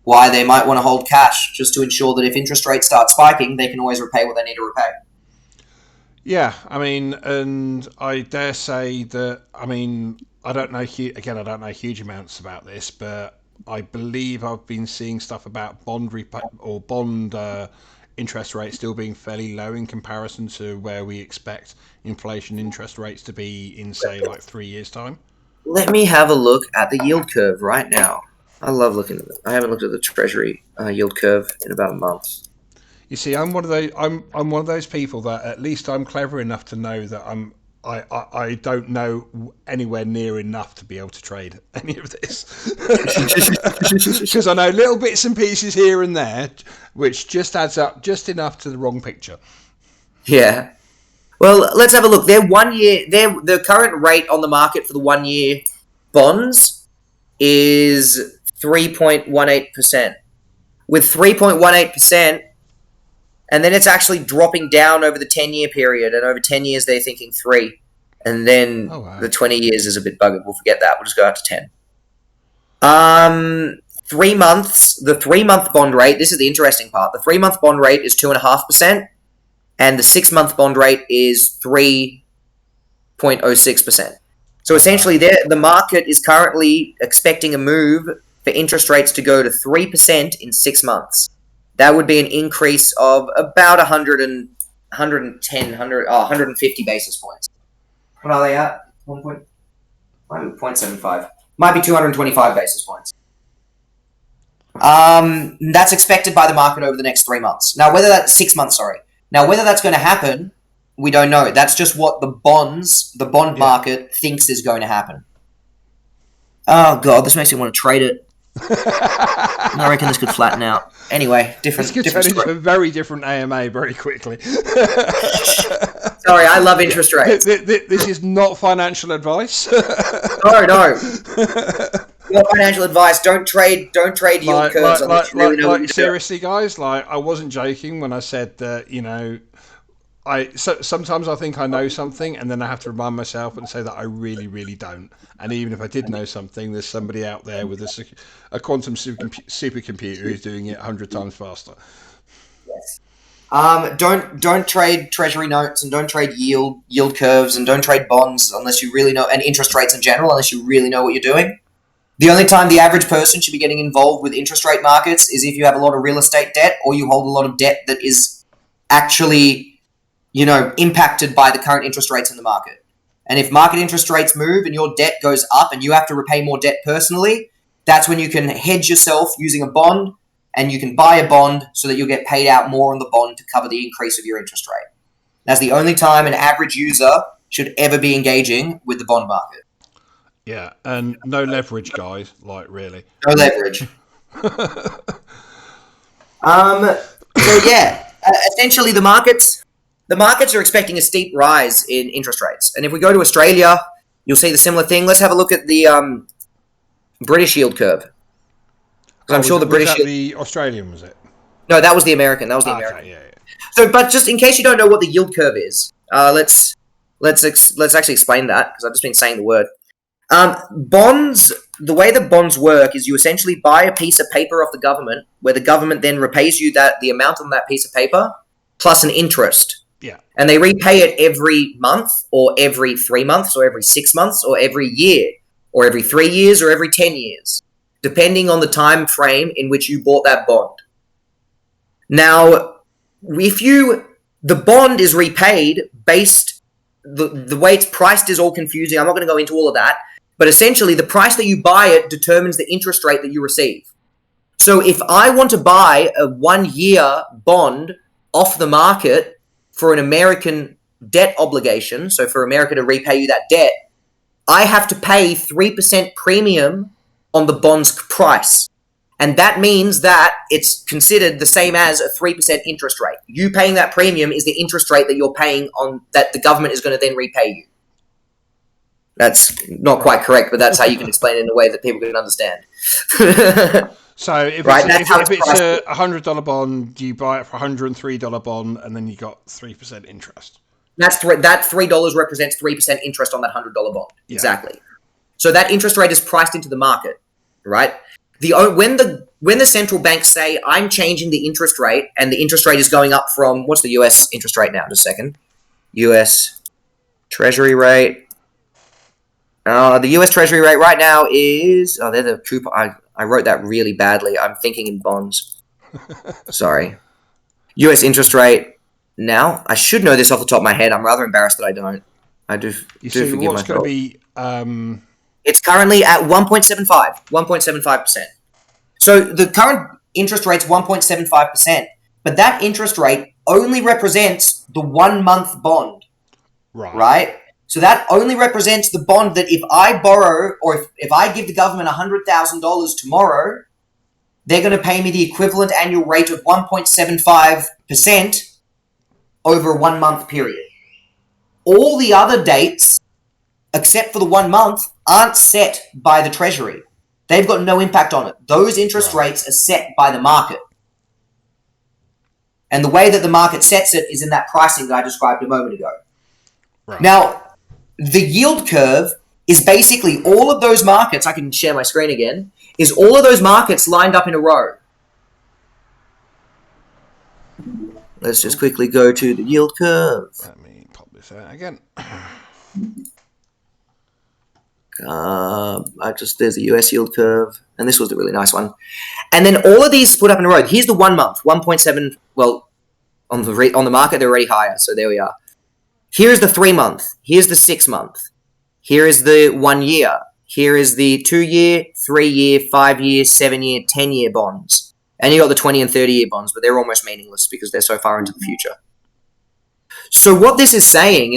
Speaker 2: why they might want to hold cash, just to ensure that if interest rates start spiking, they can always repay what they need to repay.
Speaker 1: Yeah, I mean, and I dare say that, I don't know, again, I don't know huge amounts about this, but I believe I've been seeing stuff about bond interest rates still being fairly low in comparison to where we expect inflation interest rates to be in, say, like 3 years' time.
Speaker 2: Let me have a look at the yield curve right now. I love looking at it. I haven't looked at the Treasury yield curve in about a month.
Speaker 1: You see, I'm one of those people that at least I'm clever enough to know that I don't know anywhere near enough to be able to trade any of this. Because I know little bits and pieces here and there, which just adds up just enough to the wrong picture.
Speaker 2: Yeah. Well, let's have a look. The current rate on the market for the 1 year bonds is 3.18%. With 3.18%, and then it's actually dropping down over the 10-year period, and over 10 years they're thinking 3. And then the 20 years is a bit buggered. We'll forget that. We'll just go out to 10. 3 months, the 3-month bond rate, this is the interesting part. The 3-month bond rate is 2.5%, and the 6-month bond rate is 3.06%. So essentially, the market is currently expecting a move for interest rates to go to 3% in 6 months. That would be an increase of about 150 basis points. What are they at? 0.75. Might be 225 basis points. That's expected by the market over the next 3 months. Now, whether that's 6 months, sorry. Now, whether that's going to happen, we don't know. That's just what the bond market thinks is going to happen. Oh, God, this makes me want to trade it. I reckon this could flatten out. Anyway, different.
Speaker 1: This could turn into a very different AMA very quickly.
Speaker 2: Sorry, I love interest rates.
Speaker 1: This is not financial advice.
Speaker 2: No. Not financial advice. Don't trade yield curves.
Speaker 1: Seriously, guys, I wasn't joking when I said that. Sometimes I think I know something, and then I have to remind myself and say that I really, really don't. And even if I did know something, there's somebody out there with a quantum supercomputer who's doing it 100 times faster.
Speaker 2: Yes. Don't trade treasury notes and don't trade yield curves and don't trade bonds unless you really know, and interest rates in general, unless you really know what you're doing. The only time the average person should be getting involved with interest rate markets is if you have a lot of real estate debt or you hold a lot of debt that is actually, impacted by the current interest rates in the market. And if market interest rates move and your debt goes up and you have to repay more debt personally, that's when you can hedge yourself using a bond, and you can buy a bond so that you'll get paid out more on the bond to cover the increase of your interest rate. That's the only time an average user should ever be engaging with the bond market.
Speaker 1: Yeah, and no leverage, guys. Like, really.
Speaker 2: No leverage. Essentially the markets are expecting a steep rise in interest rates. And if we go to Australia, you'll see the similar thing. Let's have a look at the British yield curve. I'm sure the British.
Speaker 1: The Australian, was it?
Speaker 2: No, that was the American. That was the American.
Speaker 1: Yeah.
Speaker 2: So, but just in case you don't know what the yield curve is, let's actually explain that, because I've just been saying the word. Bonds. The way that bonds work is you essentially buy a piece of paper off the government, where the government then repays you the amount on that piece of paper plus an interest.
Speaker 1: Yeah.
Speaker 2: And they repay it every month, or every 3 months, or every 6 months, or every year, or every 3 years, or every 10 years, depending on the time frame in which you bought that bond. Now, the bond is repaid based, the way it's priced is all confusing. I'm not going to go into all of that, but essentially the price that you buy it determines the interest rate that you receive. So if I want to buy a 1-year bond off the market for an American debt obligation, so for America to repay you that debt, I have to pay 3% premium on the bond's price. And that means that it's considered the same as a 3% interest rate. You paying that premium is the interest rate that you're paying on, that the government is going to then repay you. That's not quite correct, but that's how you can explain it in a way that people can understand.
Speaker 1: So if it's a $100 bond, you buy it for a $103 bond, and then you got 3% interest.
Speaker 2: That $3 represents 3% interest on that $100 bond. Yeah. Exactly. So that interest rate is priced into the market, right? When the central banks say, I'm changing the interest rate, and the interest rate is going up from, what's the US interest rate now? Just a second. US Treasury rate. The US Treasury rate right now is, they're the coupon. I wrote that really badly. I'm thinking in bonds. Sorry. US interest rate now. I should know this off the top of my head. I'm rather embarrassed that I don't. I do.
Speaker 1: You see,
Speaker 2: forgive
Speaker 1: what's going to be?
Speaker 2: It's currently at 1.75%. So the current interest rate's 1.75%, but that interest rate only represents the 1-month bond. Right? So that only represents the bond that if I borrow, or if I give the government $100,000 tomorrow, they're going to pay me the equivalent annual rate of 1.75% over a 1-month period. All the other dates, except for the 1 month, aren't set by the Treasury. They've got no impact on it. Those interest rates are set by the market. And the way that the market sets it is in that pricing that I described a moment ago. Right. Now, the yield curve is basically all of those markets, I can share my screen again, is all of those markets lined up in a row. Let's just quickly go to the yield curve.
Speaker 1: Let me pop this out again.
Speaker 2: There's the US yield curve, and this was the really nice one. And then all of these put up in a row. Here's the 1 month, 1.7. Well, on the market they're already higher, so there we are. Here's the 3 month. Here's the 6 month. Here is the 1 year. Here is the 2 year, 3 year, 5 year, 7 year, 10 year bonds. And you got the 20 and 30 year bonds, but they're almost meaningless because they're so far into the future. So what this is saying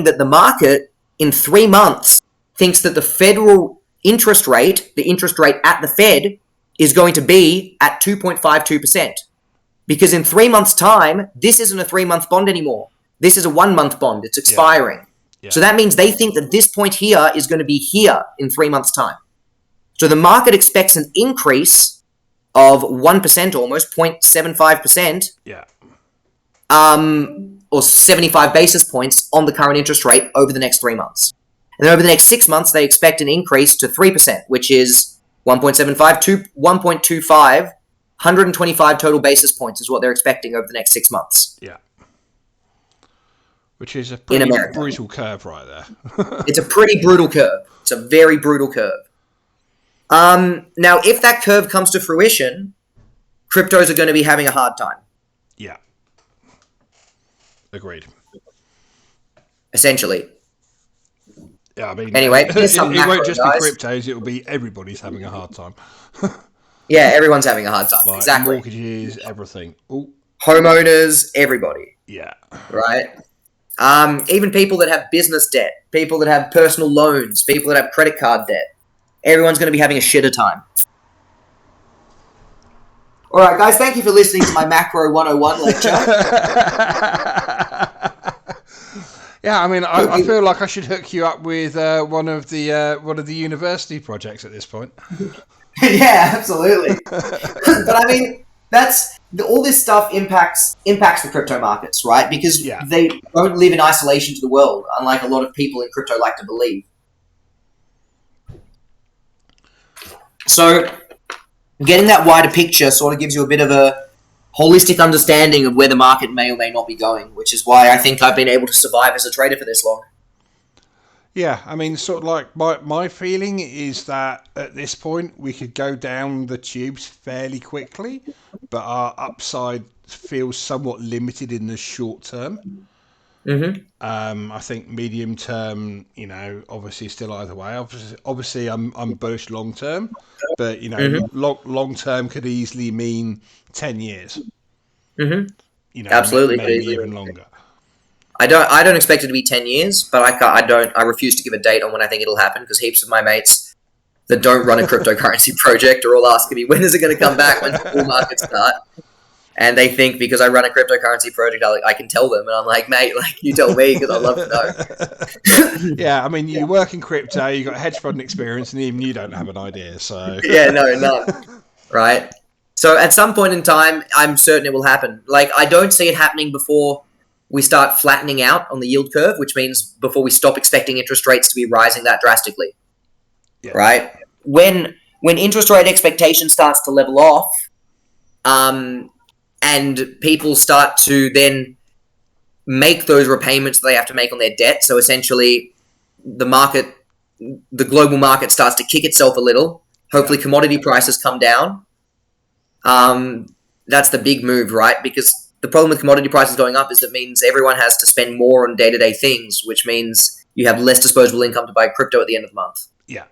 Speaker 2: that the market in 3 months thinks that the federal interest rate, the interest rate at the Fed, is going to be at 2.52%. Because in 3 months' time, this isn't a 3-month bond anymore. This is a 1-month bond. It's expiring. Yeah. So that means they think that this point here is going to be here in 3 months' time. So the market expects an increase of 1% almost, 0.75%.
Speaker 1: Yeah.
Speaker 2: Or 75 basis points on the current interest rate over the next 3 months. And then over the next 6 months, they expect an increase to 3%, which is 1.75 to 1.25 125 total basis points is what they're expecting over the next 6 months.
Speaker 1: Yeah. Which is a
Speaker 2: In
Speaker 1: pretty
Speaker 2: America.
Speaker 1: brutal curve right there.
Speaker 2: It's a pretty brutal curve. It's a very brutal curve. Now, if that curve comes to fruition, cryptos are going to be having a hard time.
Speaker 1: Yeah. Agreed.
Speaker 2: Essentially.
Speaker 1: Yeah, I mean,
Speaker 2: Anyway,
Speaker 1: it
Speaker 2: here's some macro,
Speaker 1: won't just
Speaker 2: guys.
Speaker 1: be cryptos; it will be everybody's having a hard time.
Speaker 2: Yeah, everyone's having a hard time.
Speaker 1: Like
Speaker 2: Exactly.
Speaker 1: mortgages, everything. Oh,
Speaker 2: Homeowners, everybody.
Speaker 1: yeah.
Speaker 2: Right? Even people that have business debt, people that have personal loans, people that have credit card debt. Everyone's going to be having a shitter time. All right, guys, thank you for listening to my Macro 101 lecture.
Speaker 1: Yeah, I mean, I feel like I should hook you up with one of the university projects at this point.
Speaker 2: Yeah, absolutely. But I mean, all this stuff impacts the crypto markets, right? Because they don't live in isolation to the world, unlike a lot of people in crypto like to believe. So, getting that wider picture sort of gives you a bit of a holistic understanding of where the market may or may not be going, which is why I think I've been able to survive as a trader for this long.
Speaker 1: Yeah, I mean, sort of like my feeling is that at this point we could go down the tubes fairly quickly, but our upside feels somewhat limited in the short term.
Speaker 2: Mm-hmm.
Speaker 1: I think medium term, obviously still either way. Obviously, I'm bullish long term, but long term could easily mean 10 years.
Speaker 2: Mm-hmm. Absolutely,
Speaker 1: maybe even longer.
Speaker 2: I don't expect it to be 10 years, but I refuse to give a date on when I think it'll happen because heaps of my mates that don't run a cryptocurrency project are all asking me, when is it going to come back? When the bull market start? And they think because I run a cryptocurrency project, I can tell them. And I'm like, mate, you tell me because I'd love to know.
Speaker 1: Yeah, I mean, you work in crypto, you've got hedge fund experience, and even you don't have an idea. So
Speaker 2: yeah, none. Right? So at some point in time, I'm certain it will happen. I don't see it happening before we start flattening out on the yield curve, which means before we stop expecting interest rates to be rising that drastically. Yeah. Right? When interest rate expectation starts to level off, and people start to then make those repayments that they have to make on their debt. So essentially, the global market starts to kick itself a little. Hopefully, commodity prices come down. That's the big move, right? Because the problem with commodity prices going up is that means everyone has to spend more on day-to-day things, which means you have less disposable income to buy crypto at the end of the month.
Speaker 1: Yeah.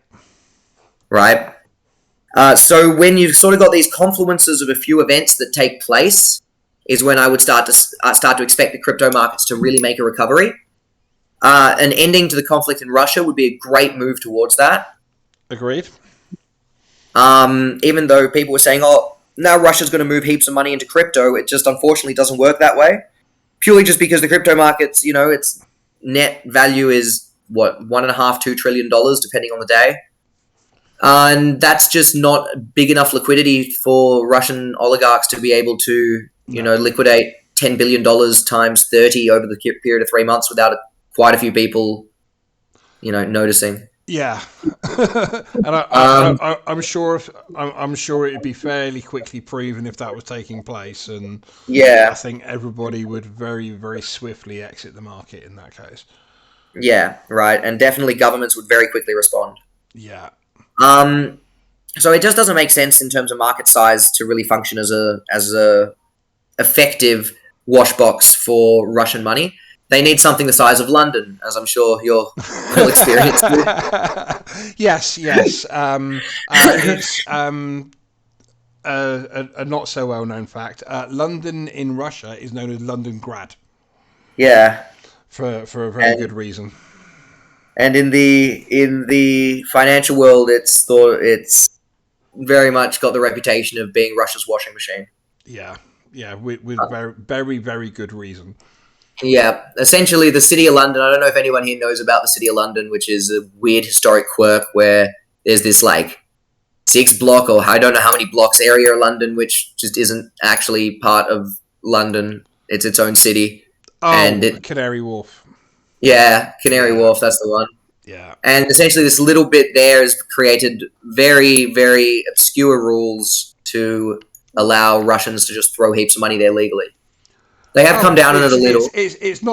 Speaker 2: Right? So when you've sort of got these confluences of a few events that take place is when I would start to expect the crypto markets to really make a recovery. An ending to the conflict in Russia would be a great move towards that.
Speaker 1: Agreed.
Speaker 2: Even though people were saying, now Russia's going to move heaps of money into crypto, it just unfortunately doesn't work that way. Purely just because the crypto markets, its net value is, $1.5–2 trillion, depending on the day. And that's just not big enough liquidity for Russian oligarchs to be able to, liquidate $10 billion times 30 over the period of 3 months without quite a few people, noticing.
Speaker 1: Yeah, and I'm sure it'd be fairly quickly proven if that was taking place, and I think everybody would very, very swiftly exit the market in that case.
Speaker 2: Yeah, right, and definitely governments would very quickly respond.
Speaker 1: Yeah.
Speaker 2: So it just doesn't make sense in terms of market size to really function as a effective wash box for Russian money. They need something the size of London, as I'm sure you're well experienced with.
Speaker 1: Yes. It's a not so well known fact. London in Russia is known as Londongrad.
Speaker 2: Yeah.
Speaker 1: For a very good reason.
Speaker 2: And in the financial world, it's very much got the reputation of being Russia's washing machine.
Speaker 1: Yeah, with very, very, very good reason.
Speaker 2: Yeah, essentially the City of London, I don't know if anyone here knows about the City of London, which is a weird historic quirk where there's this 6-block or I don't know how many blocks area of London, which just isn't actually part of London. It's its own city.
Speaker 1: And Canary Wharf.
Speaker 2: Yeah, Canary Wharf, that's the one.
Speaker 1: Yeah.
Speaker 2: And essentially this little bit there has created very, very obscure rules to allow Russians to just throw heaps of money there legally. They have come down on it a little.
Speaker 1: It's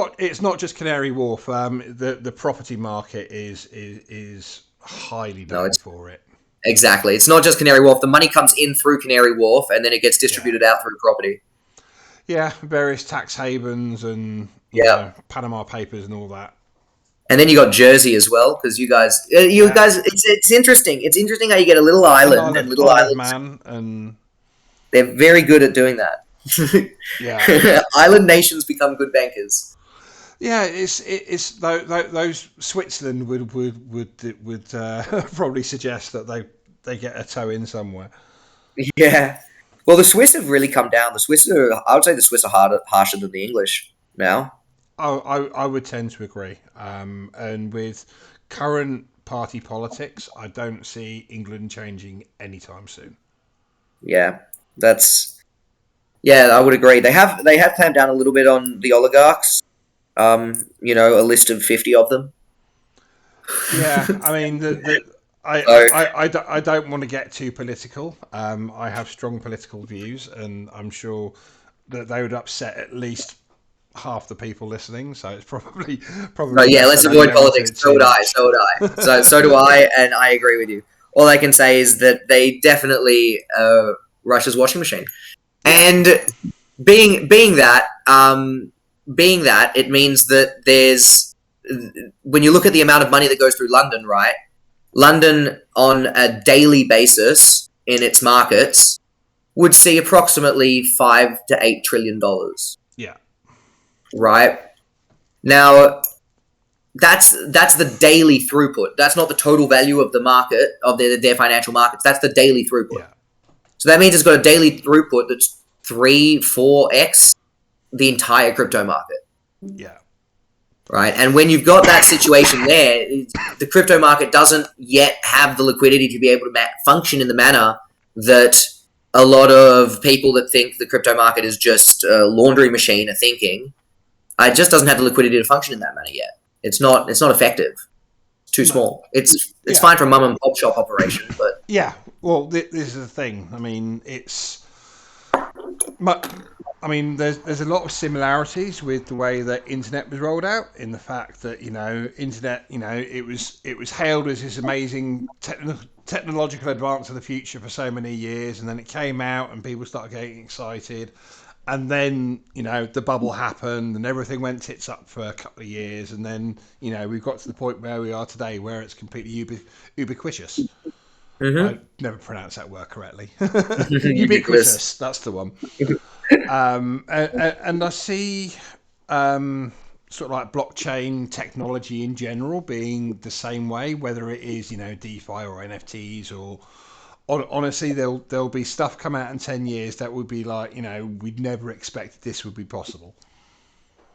Speaker 1: not just Canary Wharf. The property market is highly known for it.
Speaker 2: Exactly. It's not just Canary Wharf. The money comes in through Canary Wharf and then it gets distributed out through property.
Speaker 1: Yeah, various tax havens and you know, Panama Papers and all that.
Speaker 2: And then you got Jersey as well, because you guys, it's interesting. It's interesting how you get a little island and little islands.
Speaker 1: Man, and
Speaker 2: they're very good at doing that.
Speaker 1: Yeah,
Speaker 2: island nations become good bankers.
Speaker 1: Yeah, it's those Switzerland would probably suggest that they get a toe in somewhere.
Speaker 2: Yeah, well, the Swiss have really come down. I would say the Swiss are harsher than the English now.
Speaker 1: I would tend to agree. And with current party politics, I don't see England changing anytime soon.
Speaker 2: Yeah, I would agree. They have clamped down a little bit on the oligarchs. You know, a list of 50 of them.
Speaker 1: Yeah, I mean, I don't want to get too political. I have strong political views, and I'm sure that they would upset at least half the people listening. So it's probably.
Speaker 2: Oh, yeah, let's avoid politics. So would I. So do I, and I agree with you. All I can say is that they definitely Russia's washing machine, and being that. It means that there's, when you look at the amount of money that goes through London, right? London on a daily basis in its markets would see approximately $5 to $8 trillion.
Speaker 1: Yeah.
Speaker 2: Right? Now, that's the daily throughput. That's not the total value of the market, of their financial markets. That's the daily throughput. Yeah. So that means it's got a daily throughput that's 3-4x the entire crypto market.
Speaker 1: Yeah.
Speaker 2: Right. And when you've got that situation there, the crypto market doesn't yet have the liquidity to be able to function in the manner that a lot of people that think the crypto market is just a laundry machine are thinking. It just doesn't have the liquidity to function in that manner yet. It's not effective. It's too small. It's fine for a mum and pop shop operation, but
Speaker 1: yeah. Well, this is the thing. I mean, there's a lot of similarities with the way that internet was rolled out, in the fact that internet, it was hailed as this amazing technological advance of the future for so many years, and then it came out and people started getting excited, and then the bubble happened and everything went tits up for a couple of years, and then we've got to the point where we are today, where it's completely ubiquitous.
Speaker 2: Mm-hmm.
Speaker 1: I never pronounced that word correctly. Ubiquitous, that's the one. And I see sort of like blockchain technology in general being the same way, whether it is DeFi or NFTs, or honestly there'll be stuff come out in 10 years that would be like we'd never expected this would be possible.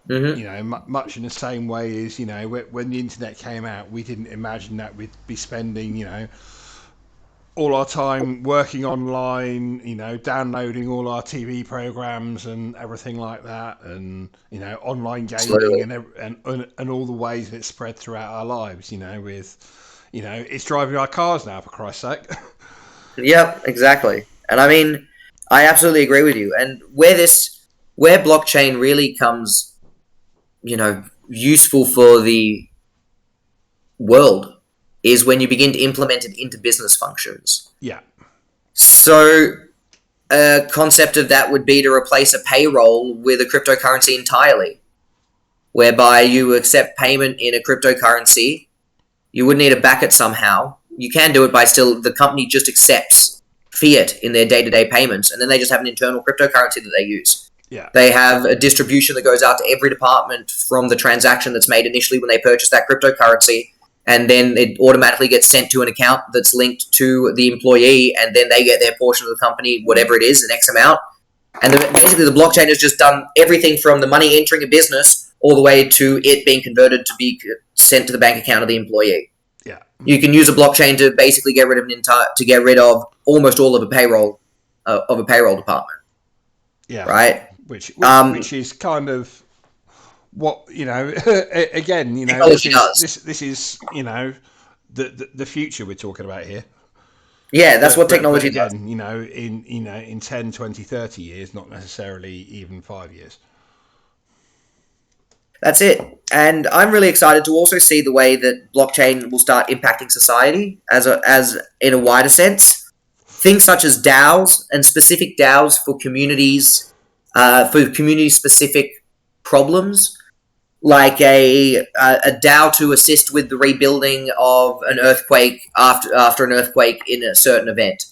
Speaker 1: Mm-hmm. Much in the same way as when the internet came out, we didn't imagine that we'd be spending all our time working online, downloading all our TV programs and everything like that, and online gaming and all the ways that it's spread throughout our lives. It's driving our cars now, for Christ's sake.
Speaker 2: Yep, exactly. And I mean, I absolutely agree with you. And where blockchain really comes, useful for the world, is when you begin to implement it into business functions.
Speaker 1: Yeah.
Speaker 2: So a concept of that would be to replace a payroll with a cryptocurrency entirely, whereby you accept payment in a cryptocurrency. You would need to back it somehow. You can do it by the company just accepts fiat in their day-to-day payments, and then they just have an internal cryptocurrency that they use.
Speaker 1: Yeah.
Speaker 2: They have a distribution that goes out to every department from the transaction that's made initially when they purchase that cryptocurrency, and then it automatically gets sent to an account that's linked to the employee, and then they get their portion of the company, whatever it is, an X amount. And basically the blockchain has just done everything from the money entering a business all the way to it being converted to be sent to the bank account of the employee.
Speaker 1: Yeah.
Speaker 2: You can use a blockchain to basically get rid of almost all of a payroll department.
Speaker 1: Yeah.
Speaker 2: Right?
Speaker 1: Which is kind of what again, this is the future we're talking about here.
Speaker 2: Yeah, that's what
Speaker 1: But
Speaker 2: technology does.
Speaker 1: again, in 10, 20, 30 years, not necessarily even 5 years.
Speaker 2: That's it. And I'm really excited to also see the way that blockchain will start impacting society as in a wider sense. Things such as DAOs and specific DAOs for community specific problems, like a DAO to assist with the rebuilding of an earthquake after an earthquake in a certain event,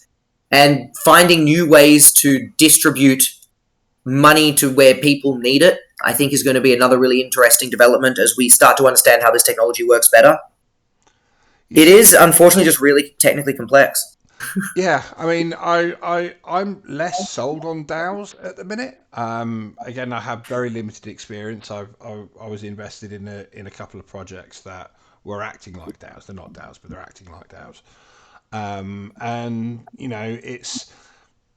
Speaker 2: and finding new ways to distribute money to where people need it, I think is going to be another really interesting development as we start to understand how this technology works better. It is unfortunately just really technically complex.
Speaker 1: Yeah, I mean, I'm less sold on DAOs at the minute. Again, I have very limited experience. I was invested in a couple of projects that were acting like DAOs. They're not DAOs, but they're acting like DAOs. And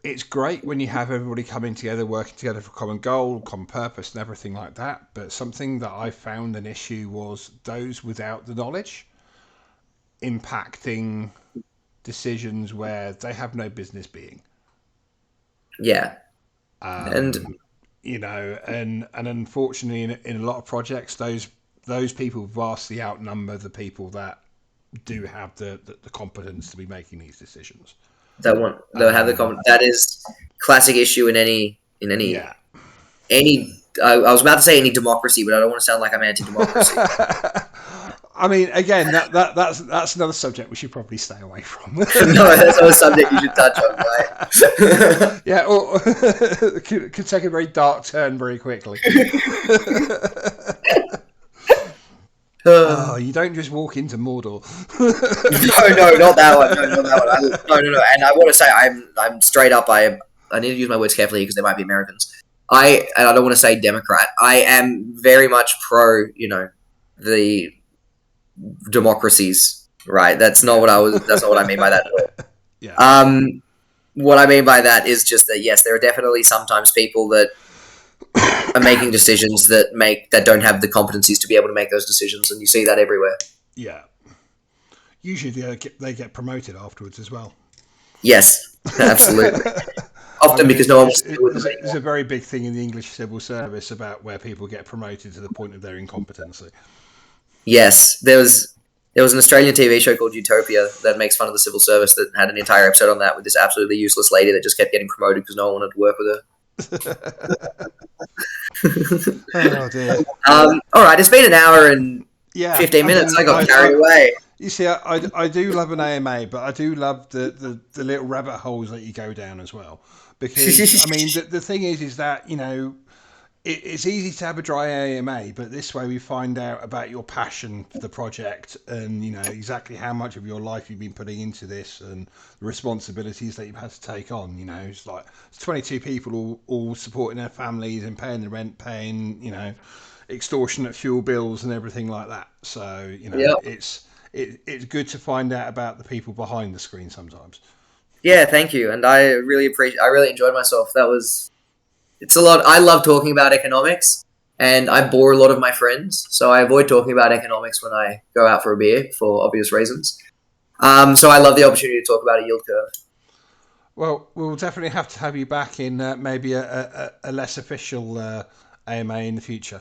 Speaker 1: it's great when you have everybody coming together, working together for common goal, common purpose, and everything like that. But something that I found an issue was those without the knowledge impacting decisions where they have no business being.
Speaker 2: Yeah. And
Speaker 1: Um, and unfortunately, in a lot of projects, those people vastly outnumber the people that do have the competence to be making these decisions.
Speaker 2: they'll have that is classic issue in
Speaker 1: Yeah.
Speaker 2: any I was about to say any democracy, but I don't want to sound like I'm anti-democracy.
Speaker 1: I mean, again, that's another subject we should probably stay away from.
Speaker 2: No, that's not a subject you should touch on, right?
Speaker 1: Yeah, or could take a very dark turn very quickly. Oh, you don't just walk into Mordor.
Speaker 2: No, not that one. No, not that one. No. And I want to say I'm straight up. I need to use my words carefully because they might be Americans. And I don't want to say Democrat. I am very much pro, the democracies. Right. That's not what I mean by that at all.
Speaker 1: Yeah.
Speaker 2: What I mean by that is just that yes, there are definitely sometimes people that are making decisions that don't have the competencies to be able to make those decisions, and you see that everywhere.
Speaker 1: Yeah. Usually they get promoted afterwards as well.
Speaker 2: Yes, absolutely. Often because no one wants to do with them anymore.
Speaker 1: There's a very big thing in the English civil service about where people get promoted to the point of their incompetency.
Speaker 2: Yes, there was an Australian TV show called Utopia that makes fun of the civil service that had an entire episode on that with this absolutely useless lady that just kept getting promoted because no one wanted to work with her.
Speaker 1: Oh dear.
Speaker 2: All right, it's been an hour and 15 minutes. I got carried away.
Speaker 1: You see, I do love an AMA, but I do love the little rabbit holes that you go down as well. Because I mean, the thing is that it's easy to have a dry AMA, but this way we find out about your passion for the project and exactly how much of your life you've been putting into this and the responsibilities that you've had to take on. It's like it's 22 people all supporting their families and paying the rent, paying extortionate fuel bills and everything like that. So
Speaker 2: Yep.
Speaker 1: it's good to find out about the people behind the screen sometimes.
Speaker 2: Yeah, thank you, and I really enjoyed myself. It's a lot. I love talking about economics, and I bore a lot of my friends, so I avoid talking about economics when I go out for a beer for obvious reasons. So I love the opportunity to talk about a yield curve.
Speaker 1: Well, we'll definitely have to have you back in maybe a less official AMA in the future.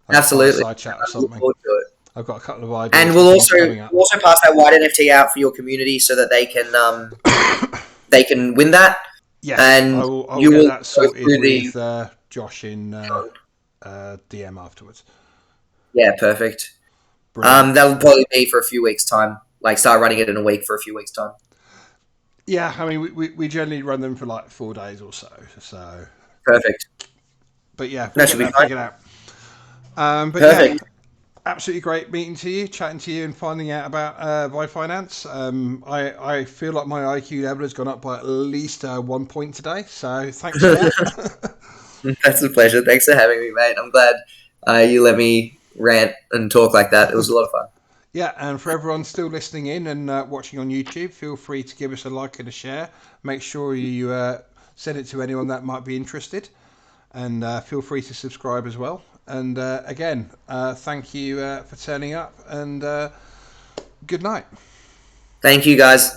Speaker 1: Like
Speaker 2: Absolutely,
Speaker 1: side chat or something. I've got a couple of ideas.
Speaker 2: And we'll also pass that white NFT out for your community so that they can win that.
Speaker 1: Yes,
Speaker 2: and
Speaker 1: I'll
Speaker 2: you
Speaker 1: get
Speaker 2: will
Speaker 1: that sorted
Speaker 2: go through
Speaker 1: with Josh in DM afterwards.
Speaker 2: Yeah, perfect.
Speaker 1: Brilliant.
Speaker 2: That'll probably be for a few weeks' time. Like start running it in a week for a few weeks' time.
Speaker 1: Yeah, I mean we generally run them for like 4 days or so. So
Speaker 2: perfect.
Speaker 1: But yeah,
Speaker 2: that should be fine.
Speaker 1: Figured out. But
Speaker 2: perfect.
Speaker 1: Yeah, absolutely great meeting to you, chatting to you, and finding out about VyFinance. I feel like my IQ level has gone up by at least 1 point today. So thanks for that.
Speaker 2: That's a pleasure. Thanks for having me, mate. I'm glad you let me rant and talk like that. It was a lot of fun.
Speaker 1: Yeah, and for everyone still listening in and watching on YouTube, feel free to give us a like and a share. Make sure you send it to anyone that might be interested. And feel free to subscribe as well. And again, thank you for turning up, and good night.
Speaker 2: Thank you, guys.